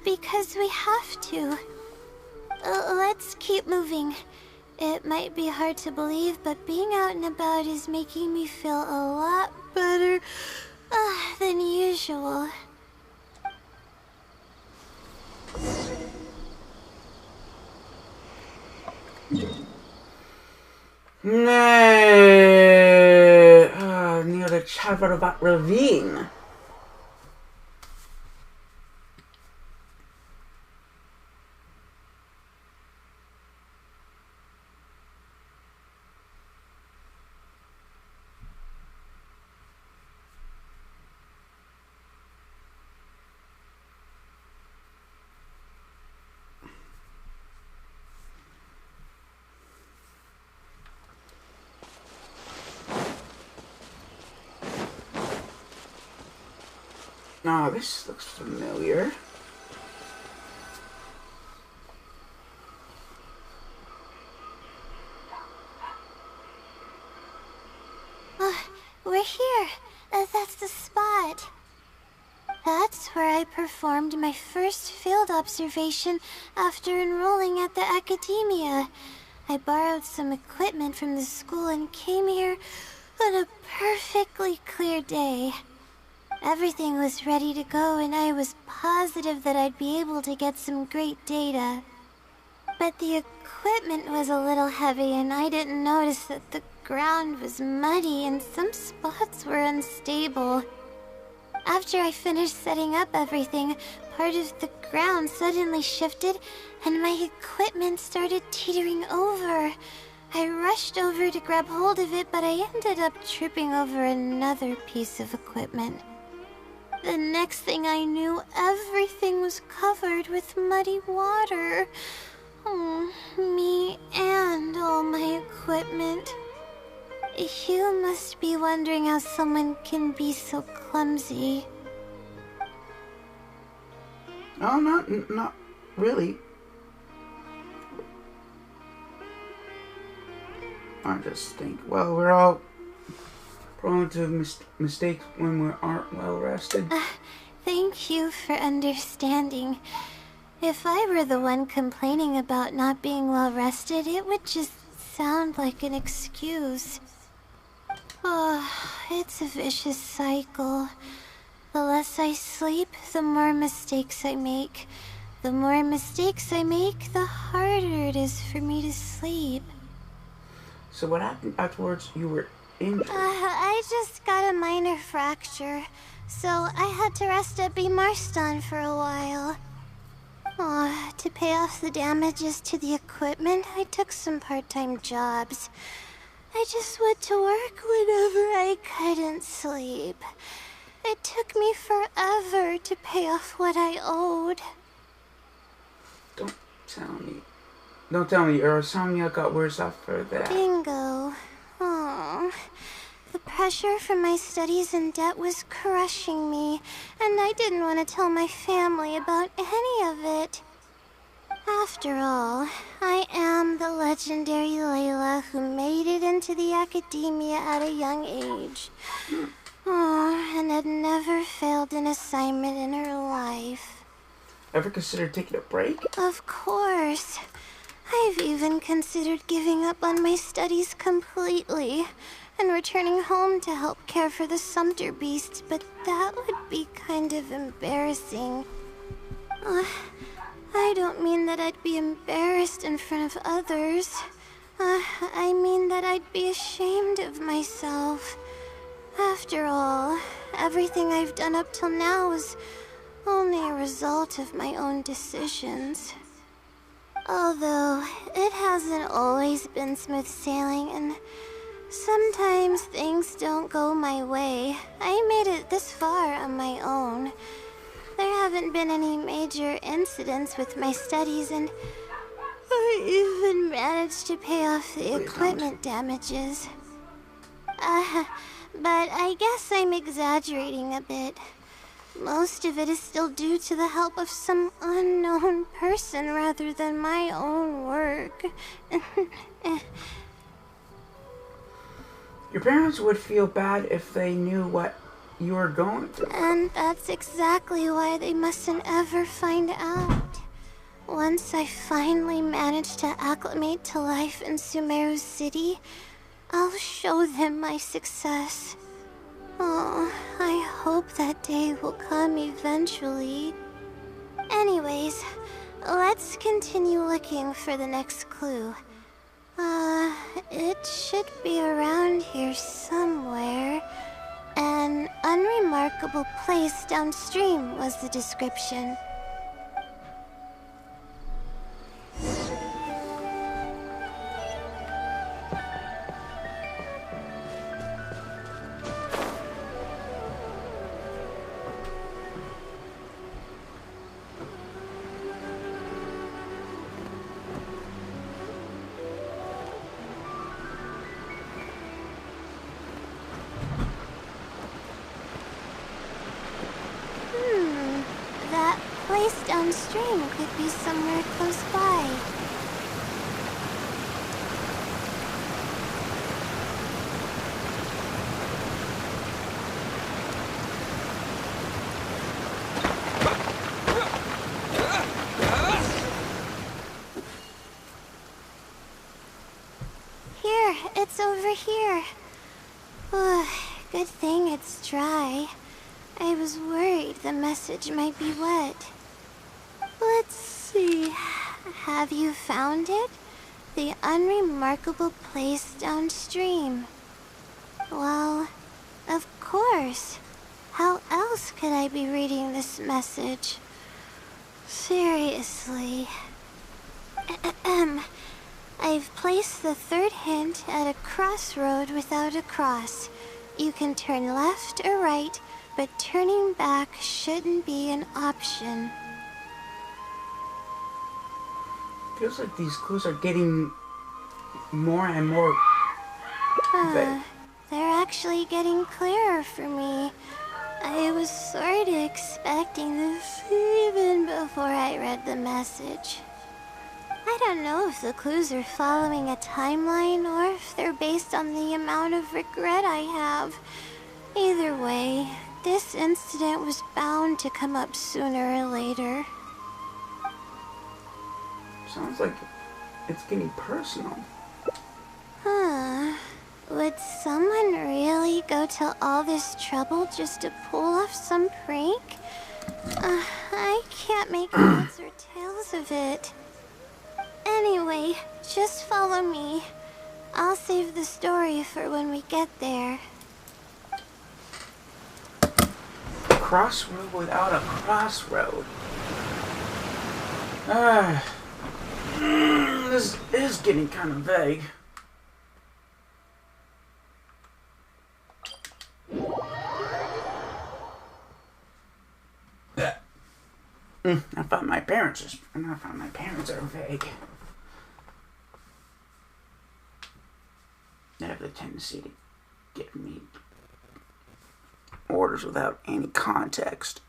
because we have to. Let's keep moving. It might be hard to believe, but being out and about is making me feel a lot better than usual. Near the Chavarovat Ravine. Oh, this looks familiar. We're here. That's the spot. That's where I performed my first field observation after enrolling at the academia. I borrowed some equipment from the school and came here on a perfectly clear day. Everything was ready to go, and I was positive that I'd be able to get some great data. But the equipment was a little heavy, and I didn't notice that the ground was muddy and some spots were unstable. After I finished setting up everything, part of the ground suddenly shifted and my equipment started teetering over. I rushed over to grab hold of it, but I ended up tripping over another piece of equipment. The next thing I knew, everything was covered with muddy water. Oh, me and all my equipment. You must be wondering how someone can be so clumsy. Oh, not really. I just think, well, we're all prone to mistakes when we aren't well rested. Thank you for understanding. If I were the one complaining about not being well rested, it would just sound like an excuse. Oh, it's a vicious cycle. The less I sleep, the more mistakes I make. The more mistakes I make, the harder it is for me to sleep. So what happened afterwards? You were injured? I just got a minor fracture, so I had to rest at B. Marston for a while. To pay off the damages to the equipment, I took some part-time jobs. I just went to work whenever I couldn't sleep. It took me forever to pay off what I owed. Don't tell me your insomnia got worse after that. Bingo. Oh, the pressure from my studies and debt was crushing me, and I didn't want to tell my family about any of it. After all, I am the legendary Layla who made it into the academia at a young age. And had never failed an assignment in her life. Ever considered taking a break? Of course. I've even considered giving up on my studies completely and returning home to help care for the Sumter beast, but that would be kind of embarrassing. I don't mean that I'd be embarrassed in front of others. I mean that I'd be ashamed of myself. After all, everything I've done up till now was only a result of my own decisions. Although, it hasn't always been smooth sailing, and sometimes things don't go my way. I made it this far on my own. There haven't been any major incidents with my studies, and I even managed to pay off the equipment damages. But I guess I'm exaggerating a bit. Most of it is still due to the help of some unknown person rather than my own work. Your parents would feel bad if they knew what you were going through. And that's exactly why they mustn't ever find out. Once I finally manage to acclimate to life in Sumeru City, I'll show them my success. Oh, I hope that day will come eventually. Anyways, let's continue looking for the next clue. It should be around here somewhere. An unremarkable place downstream was the description. That place downstream could be somewhere close by. Here, it's over here. Good thing it's dry. I was worried the message might be wet. Let's see. Have you found it? The unremarkable place downstream. Well, of course. How else could I be reading this message? Seriously. I've placed the third hint at a crossroad without a cross. You can turn left or right, but turning back shouldn't be an option. Feels like these clues are getting more and more vague. They're actually getting clearer for me. I was sort of expecting this even before I read the message. I don't know if the clues are following a timeline or if they're based on the amount of regret I have. Either way, this incident was bound to come up sooner or later. Sounds like it's getting personal. Huh. Would someone really go to all this trouble just to pull off some prank? I can't make heads or tails of it. Anyway, just follow me. I'll save the story for when we get there. Crossroad without a crossroad. This is getting kind of vague. I found my parents are vague. They have the tendency to give me orders without any context.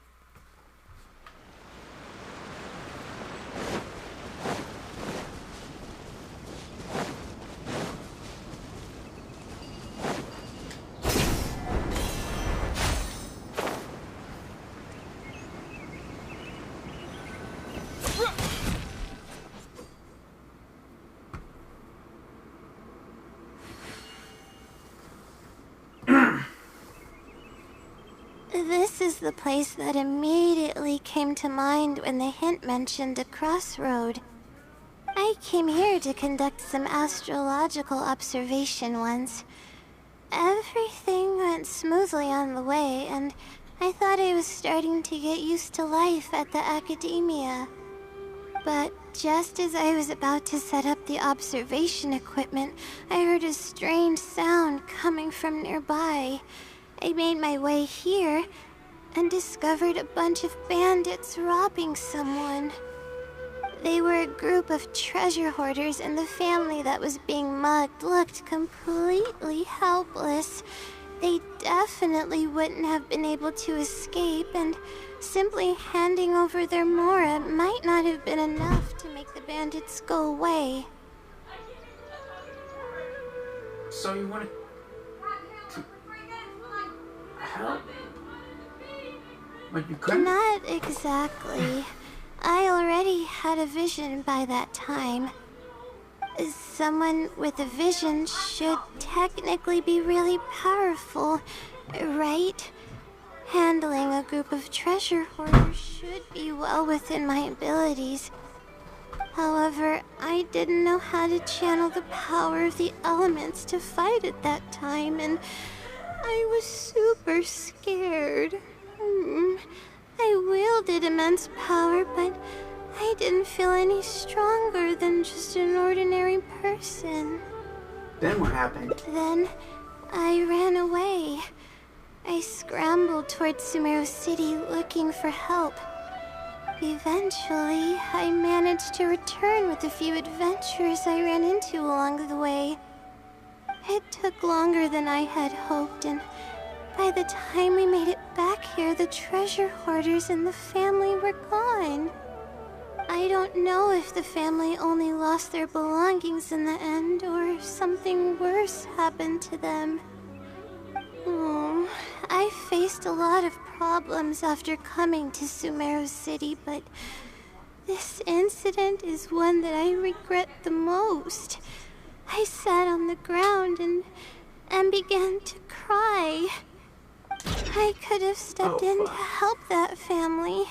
This is the place that immediately came to mind when the hint mentioned a crossroad. I came here to conduct some astrological observation once. Everything went smoothly on the way, and I thought I was starting to get used to life at the academia. But just as I was about to set up the observation equipment, I heard a strange sound coming from nearby. I made my way here and discovered a bunch of bandits robbing someone. They were a group of treasure hoarders, and the family that was being mugged looked completely helpless. They definitely wouldn't have been able to escape, and simply handing over their Mora might not have been enough to make the bandits go away. So you wanted to help? But you couldn't? Not exactly. I already had a vision by that time. Someone with a vision should technically be really powerful, right? Handling a group of treasure hoarders should be well within my abilities. However, I didn't know how to channel the power of the elements to fight at that time, and I was super scared. I wielded immense power, but I didn't feel any stronger than just an ordinary person. Then what happened? Then I ran away. I scrambled towards Sumeru City looking for help. Eventually, I managed to return with a few adventurers I ran into along the way. It took longer than I had hoped, and by the time we made it back here, the treasure hoarders and the family were gone. I don't know if the family only lost their belongings in the end, or if something worse happened to them. I faced a lot of problems after coming to Sumeru City, but this incident is one that I regret the most. I sat on the ground and began to cry. I could have stepped in to help that family.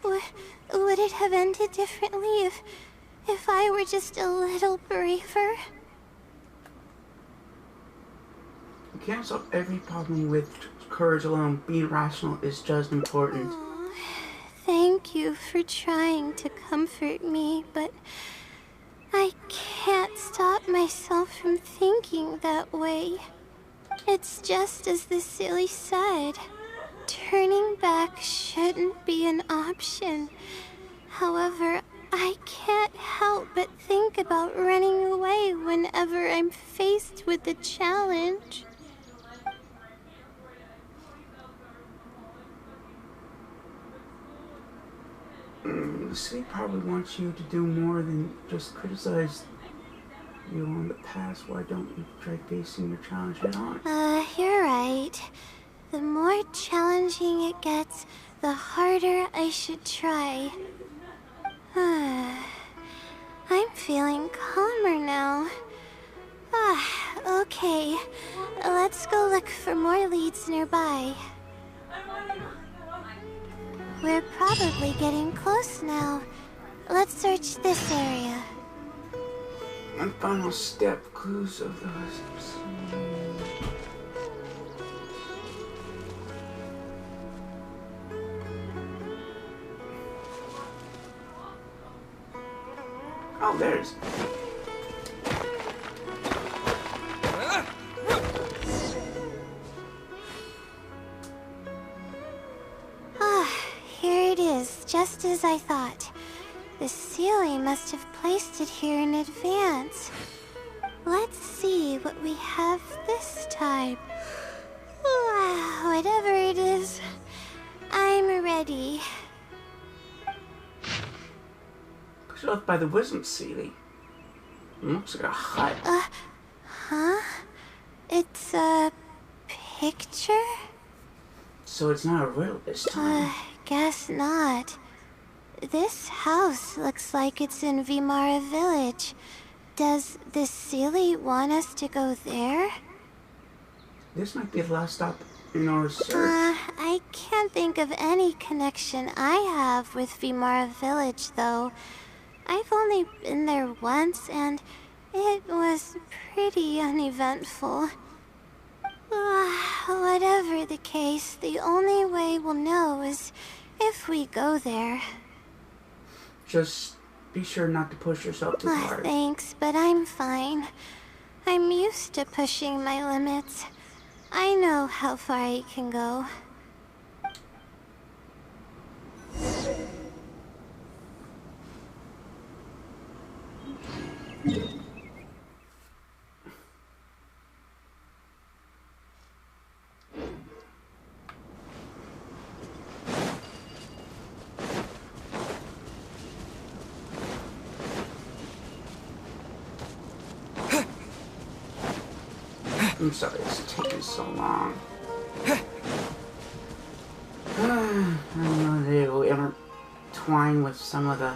Would it have ended differently if I were just a little braver? You can't solve every problem with courage alone. Being rational is just important. Aww, thank you for trying to comfort me, but I can't stop myself from thinking that way. It's just as the silly said. Turning back shouldn't be an option. However, I can't help but think about running away whenever I'm faced with a challenge. The city probably wants you to do more than just criticize you in the past. Why don't you try facing your challenge head on? You're right. The more challenging it gets, the harder I should try. I'm feeling calmer now. Okay. Let's go look for more leads nearby. We're probably getting close now. Let's search this area. One final step, clues of the... Oh, there's... Here it is, just as I thought. The Sealy must have placed it here in advance. Let's see what we have this time. Whatever it is, I'm ready. Pushed off by the wisdom Sealy. Looks like a hut. Huh? It's a picture? So it's not a riddle this time. Guess not. This house looks like it's in Vimara Village. Does the Sealy want us to go there? This might be the last stop in our search. I can't think of any connection I have with Vimara Village, though. I've only been there once, and it was pretty uneventful. Whatever the case, the only way we'll know is if we go there. Just be sure not to push yourself too hard. Thanks, but I'm fine. I'm used to pushing my limits. I know how far I can go. I'm sorry it's taking so long. I don't know if they will intertwine with some of the...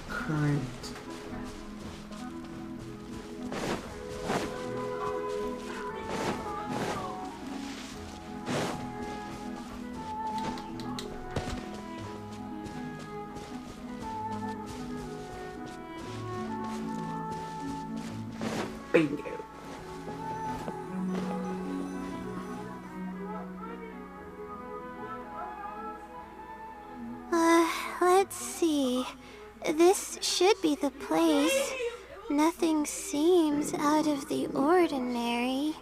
current... Bingo. Let's see. This should be the place. Nothing seems out of the ordinary.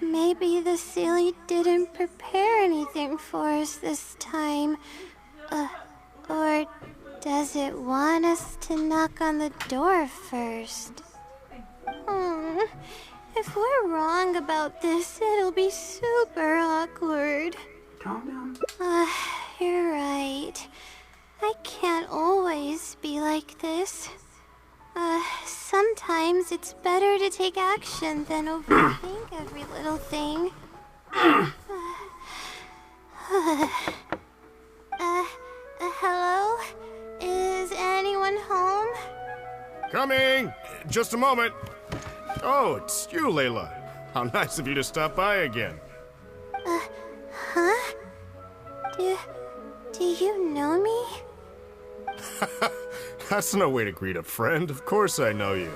Maybe the Sealy didn't prepare anything for us this time. Or does it want us to knock on the door first? If we're wrong about this, it'll be super awkward. Calm down. You're right. I can't always be like this. Sometimes it's better to take action than overthink every little thing. Hello? Is anyone home? Coming! Just a moment. Oh, it's you, Layla. How nice of you to stop by again. Huh? Do you know me? That's no way to greet a friend. Of course I know you.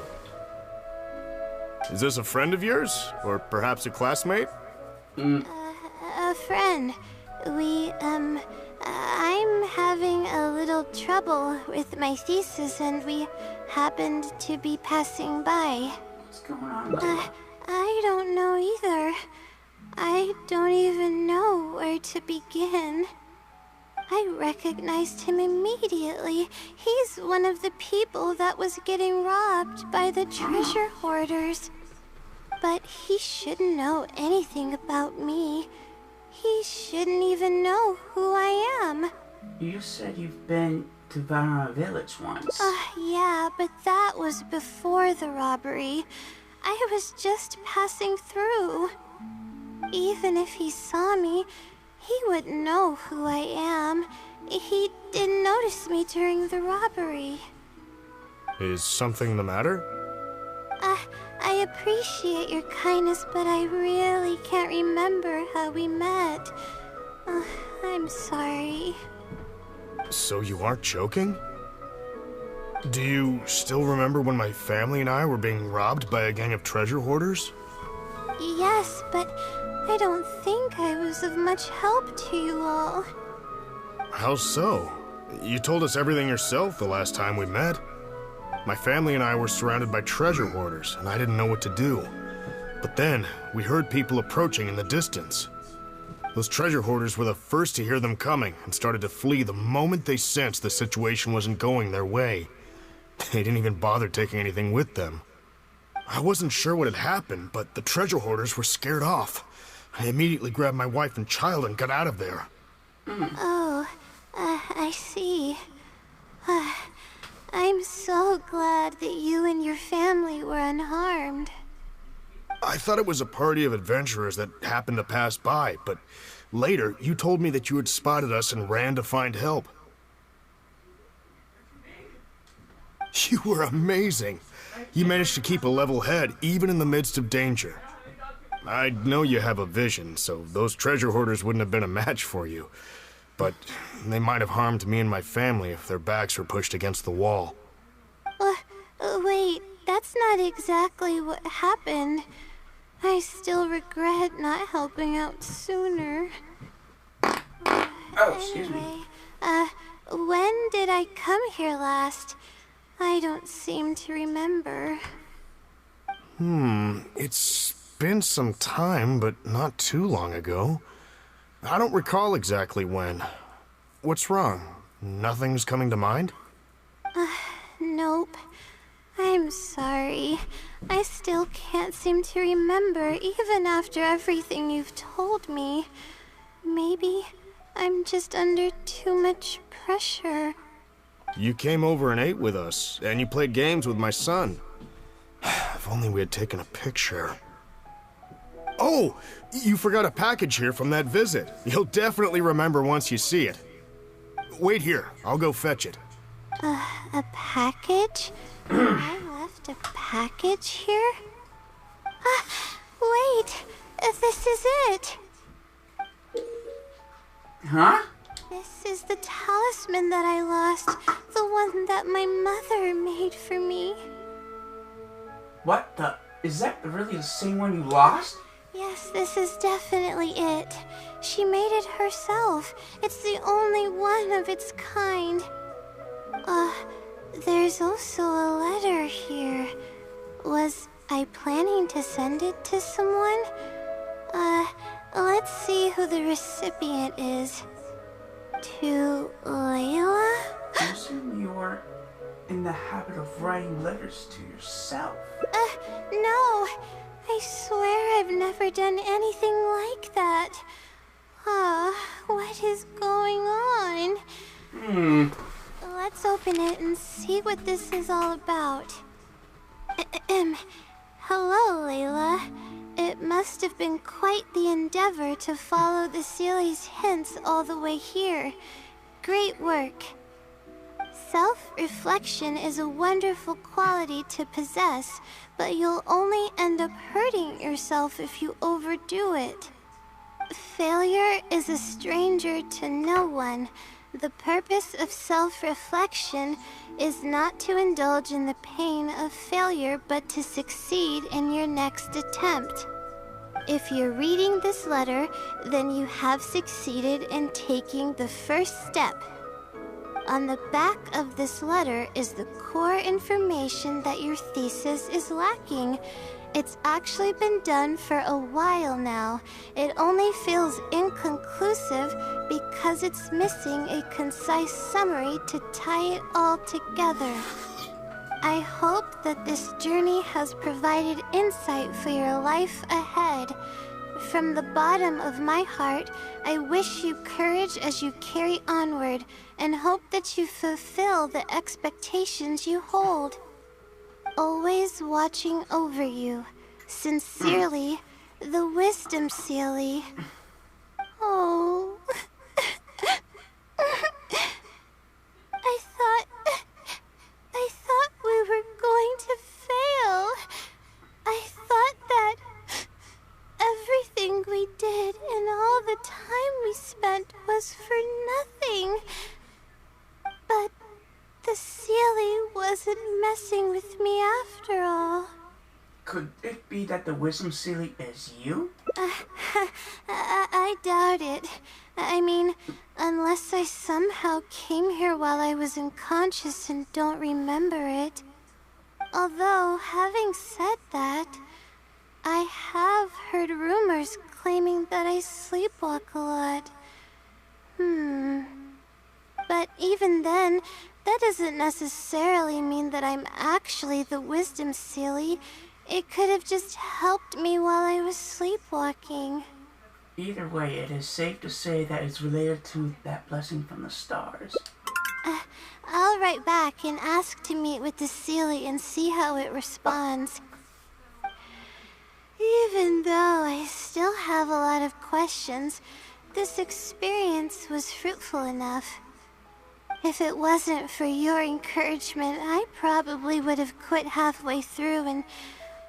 Is this a friend of yours? Or perhaps a classmate? A friend. I'm having a little trouble with my thesis and we happened to be passing by. What's going on? I don't know either. I don't even know where to begin. I recognized him immediately. He's one of the people that was getting robbed by the treasure hoarders. But he shouldn't know anything about me. He shouldn't even know who I am. You said you've been to Valhalla Village once. Yeah, but that was before the robbery. I was just passing through. Even if he saw me, he wouldn't know who I am. He didn't notice me during the robbery. Is something the matter? I appreciate your kindness, but I really can't remember how we met. I'm sorry. So you aren't joking? Do you still remember when my family and I were being robbed by a gang of treasure hoarders? Yes, but I don't think I was of much help to you all. How so? You told us everything yourself the last time we met. My family and I were surrounded by treasure hoarders, and I didn't know what to do. But then, we heard people approaching in the distance. Those treasure hoarders were the first to hear them coming, and started to flee the moment they sensed the situation wasn't going their way. They didn't even bother taking anything with them. I wasn't sure what had happened, but the treasure hoarders were scared off. I immediately grabbed my wife and child and got out of there. Oh, I see. I'm so glad that you and your family were unharmed. I thought it was a party of adventurers that happened to pass by, but later you told me that you had spotted us and ran to find help. You were amazing. You managed to keep a level head even in the midst of danger. I know you have a vision, so those treasure hoarders wouldn't have been a match for you. But they might have harmed me and my family if their backs were pushed against the wall. Wait, that's not exactly what happened. I still regret not helping out sooner. Excuse me. When did I come here last? I don't seem to remember. It's been some time, but not too long ago. I don't recall exactly when. What's wrong? Nothing's coming to mind? Nope. I'm sorry. I still can't seem to remember, even after everything you've told me. Maybe I'm just under too much pressure. You came over and ate with us, and you played games with my son. If only we had taken a picture. Oh! You forgot a package here from that visit. You'll definitely remember once you see it. Wait here. I'll go fetch it. A package? I left a package here? Wait! This is it! Huh? This is the talisman that I lost. The one that my mother made for me. What the? Is that really the same one you lost? Yes, this is definitely it. She made it herself. It's the only one of its kind. There's also a letter here. Was I planning to send it to someone? Let's see who the recipient is. To Layla? I assume you were in the habit of writing letters to yourself. No. I swear I've never done anything like that. What is going on? Let's open it and see what this is all about. Hello, Layla. It must have been quite the endeavor to follow the Sealy's hints all the way here. Great work. Self-reflection is a wonderful quality to possess, but you'll only end up hurting yourself if you overdo it. Failure is a stranger to no one. The purpose of self-reflection is not to indulge in the pain of failure, but to succeed in your next attempt. If you're reading this letter, then you have succeeded in taking the first step. On the back of this letter is the core information that your thesis is lacking. It's actually been done for a while now. It only feels inconclusive because it's missing a concise summary to tie it all together. I hope that this journey has provided insight for your life ahead. From the bottom of my heart, I wish you courage as you carry onward, and hope that you fulfill the expectations you hold. Always watching over you. Sincerely, the Wisdom Sealy. Oh. I thought we were going to fail. I thought that everything we did and all the time we spent was for nothing. But the Sealy wasn't messing with me after all. Could it be that the Wisdom Sealy is you? I doubt it. I mean, unless I somehow came here while I was unconscious and don't remember it. Although, having said that, I have heard rumors claiming that I sleepwalk a lot. But even then, that doesn't necessarily mean that I'm actually the Wisdom Sealy. It could have just helped me while I was sleepwalking. Either way, it is safe to say that it's related to that blessing from the stars. I'll write back and ask to meet with the Sealy and see how it responds. Even though I still have a lot of questions, this experience was fruitful enough. If it wasn't for your encouragement, I probably would have quit halfway through and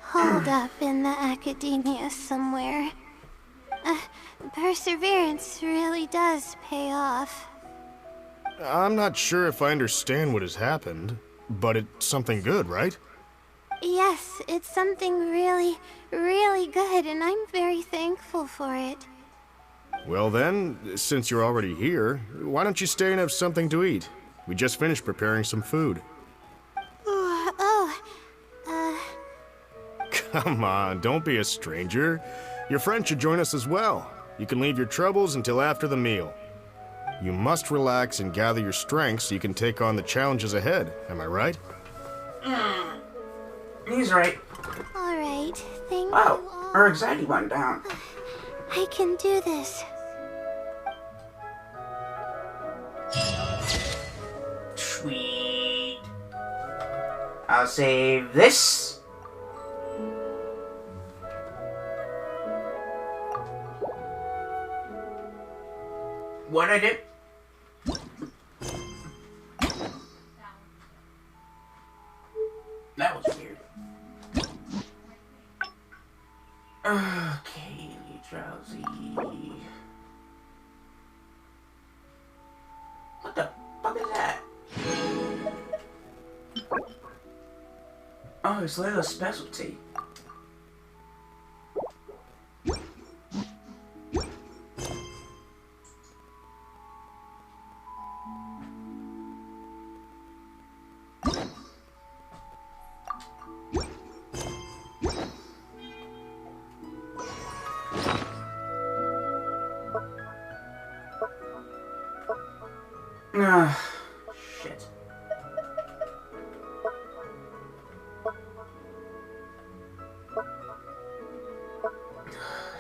holed up in the academia somewhere. Perseverance really does pay off. I'm not sure if I understand what has happened, but it's something good, right? Yes, it's something really, really good, and I'm very thankful for it. Well then, since you're already here, why don't you stay and have something to eat? We just finished preparing some food. Come on, don't be a stranger. Your friend should join us as well. You can leave your troubles until after the meal. You must relax and gather your strength so you can take on the challenges ahead, am I right? He's right. Alright, thank you. Wow, her anxiety went down. I can do this. Sweet. I'll save this. What I did? That was weird. Okay, drowsy. What the fuck is that? Oh, it's Layla's specialty. Shit.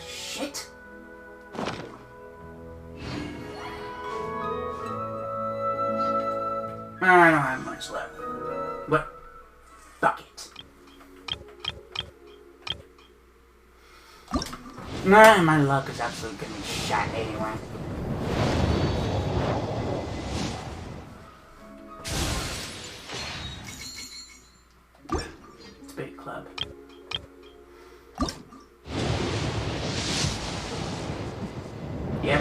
Shit. I don't have much left. But fuck it. Nah, my luck is absolutely gonna be shot anyway. Big club. Yep.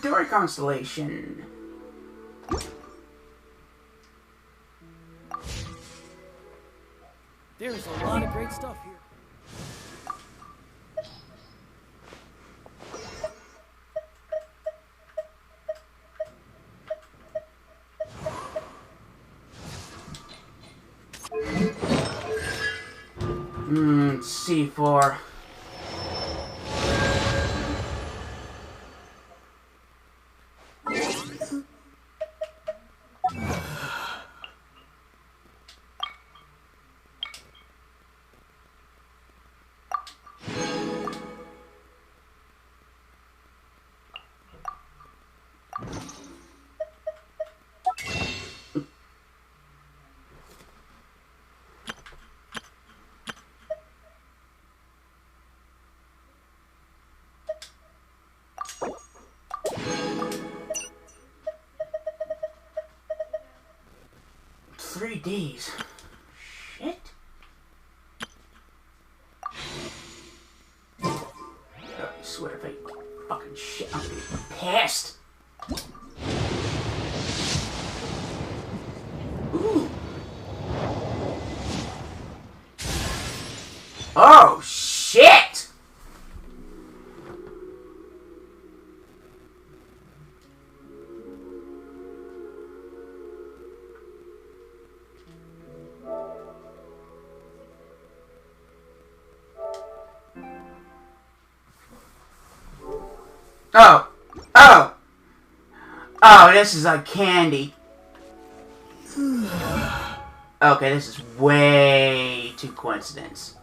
Dory constellation. There's a lot of great stuff here. C4. Ds. Shit. I swear if I fucking shit, I'm gonna be pissed. Ooh. Oh shit. Oh, this is like candy. Okay, this is way too coincidence.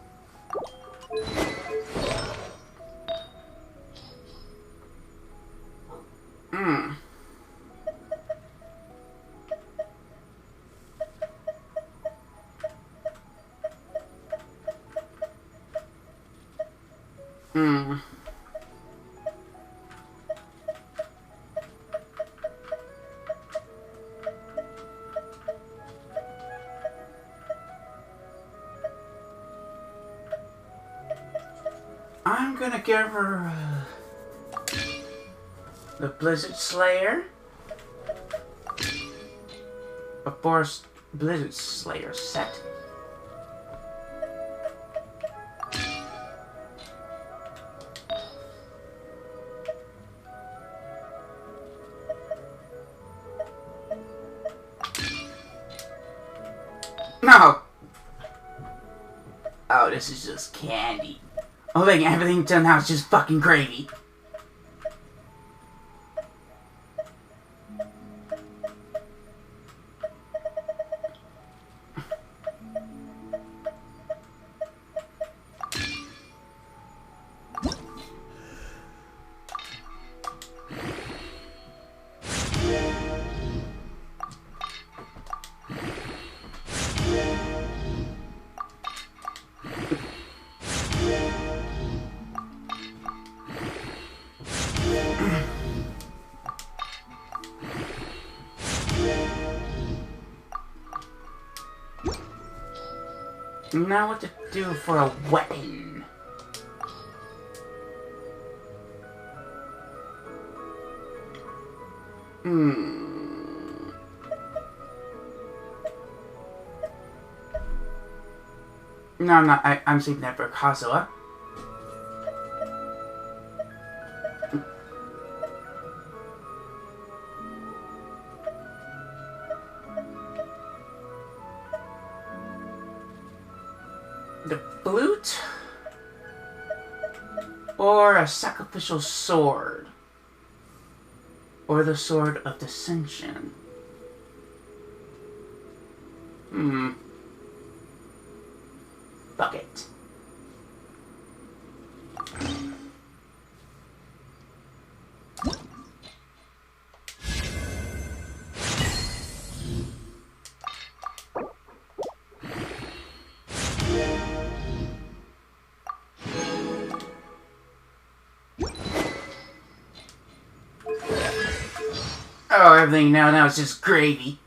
I'm gonna give her the Blizzard Slayer. A Forest Blizzard Slayer set. No! Oh, this is just candy. Oh, like everything till now is just fucking gravy. Now what to do for a weapon? No, I'm not. I'm saving that for Kazuha. The flute? Or a sacrificial sword? Or the sword of dissension? Fuck it. Oh, everything now it's just gravy.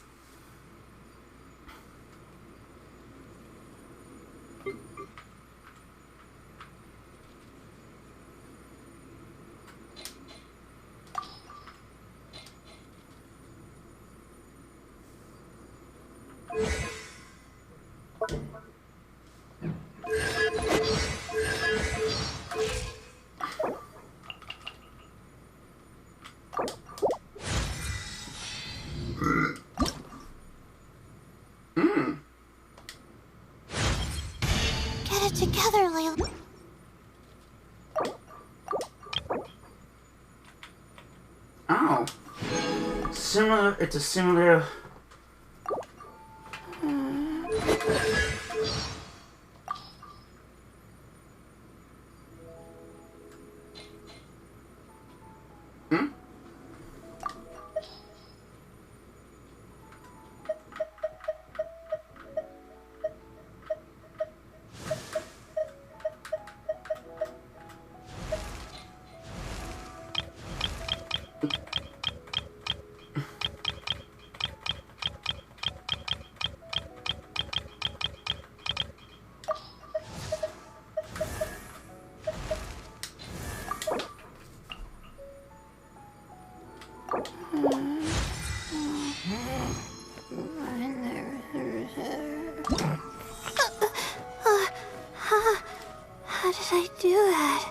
Get it together, Layla. Oh. Similar, it's a similar... How did I do that?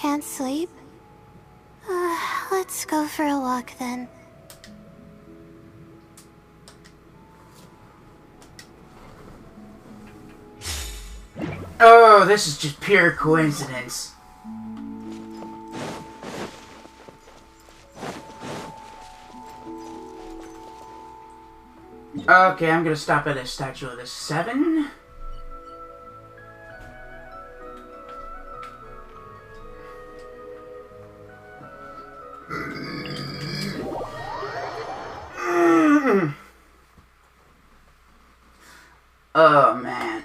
Can't sleep? Let's go for a walk then. Oh, this is just pure coincidence. Okay, I'm gonna stop at a statue of the 7. Oh, man.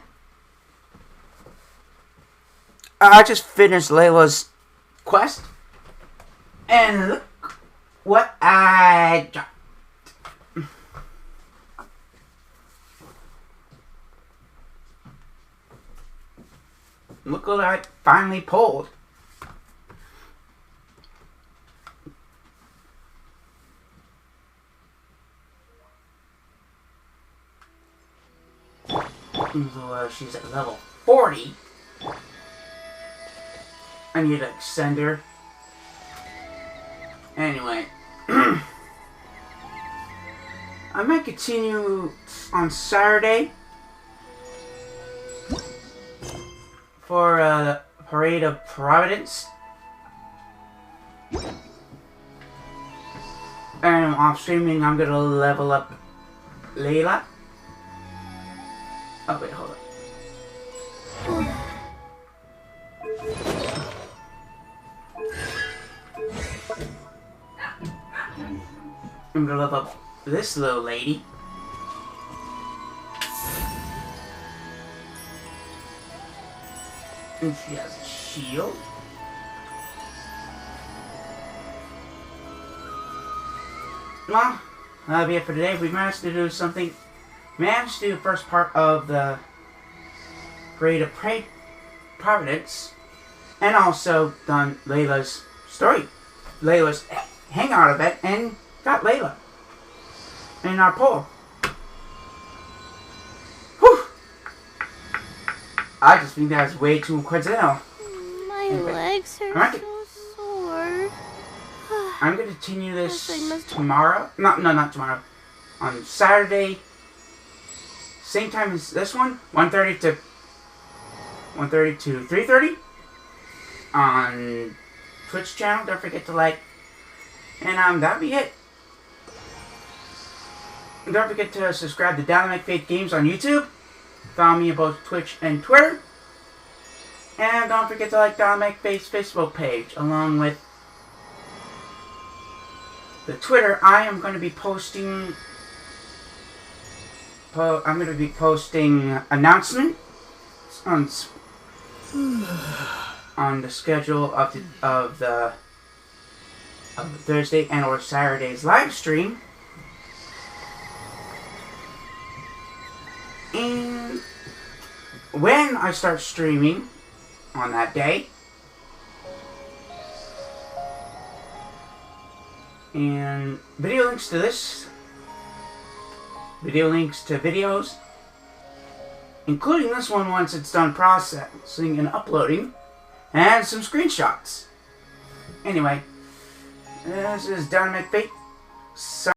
I just finished Layla's quest. And look what I got. Look what I finally pulled. She's at level 40. I need to extend her. Anyway. I might continue on Saturday for the Parade of Providence. And off streaming, I'm gonna level up Layla. Oh, wait, hold on. I'm gonna level up this little lady. And she has a shield. Well, that'll be it for today. We managed to do something. We managed to do the first part of the Parade of Providence. And also done Layla's story. Layla's Hangout event. And got Layla in our poll. Whew! I just think that's way too coincidental. My legs are so sore. I'm going to continue this tomorrow. No, not tomorrow. On Saturday. Same time as this one. 1:30 to 3:30. On Twitch channel. Don't forget to like. And that'll be it. Don't forget to subscribe to dinomecfaith Games on YouTube. Follow me on both Twitch and Twitter. And don't forget to like dinomecfaith's Facebook page. Along with the Twitter. I am going to be posting... announcements on the schedule of the Thursday and or Saturday's live stream. And when I start streaming on that day, and video links to this, video links to videos, including this one once it's done processing and uploading, and some screenshots. Anyway, this is dinomecfaith.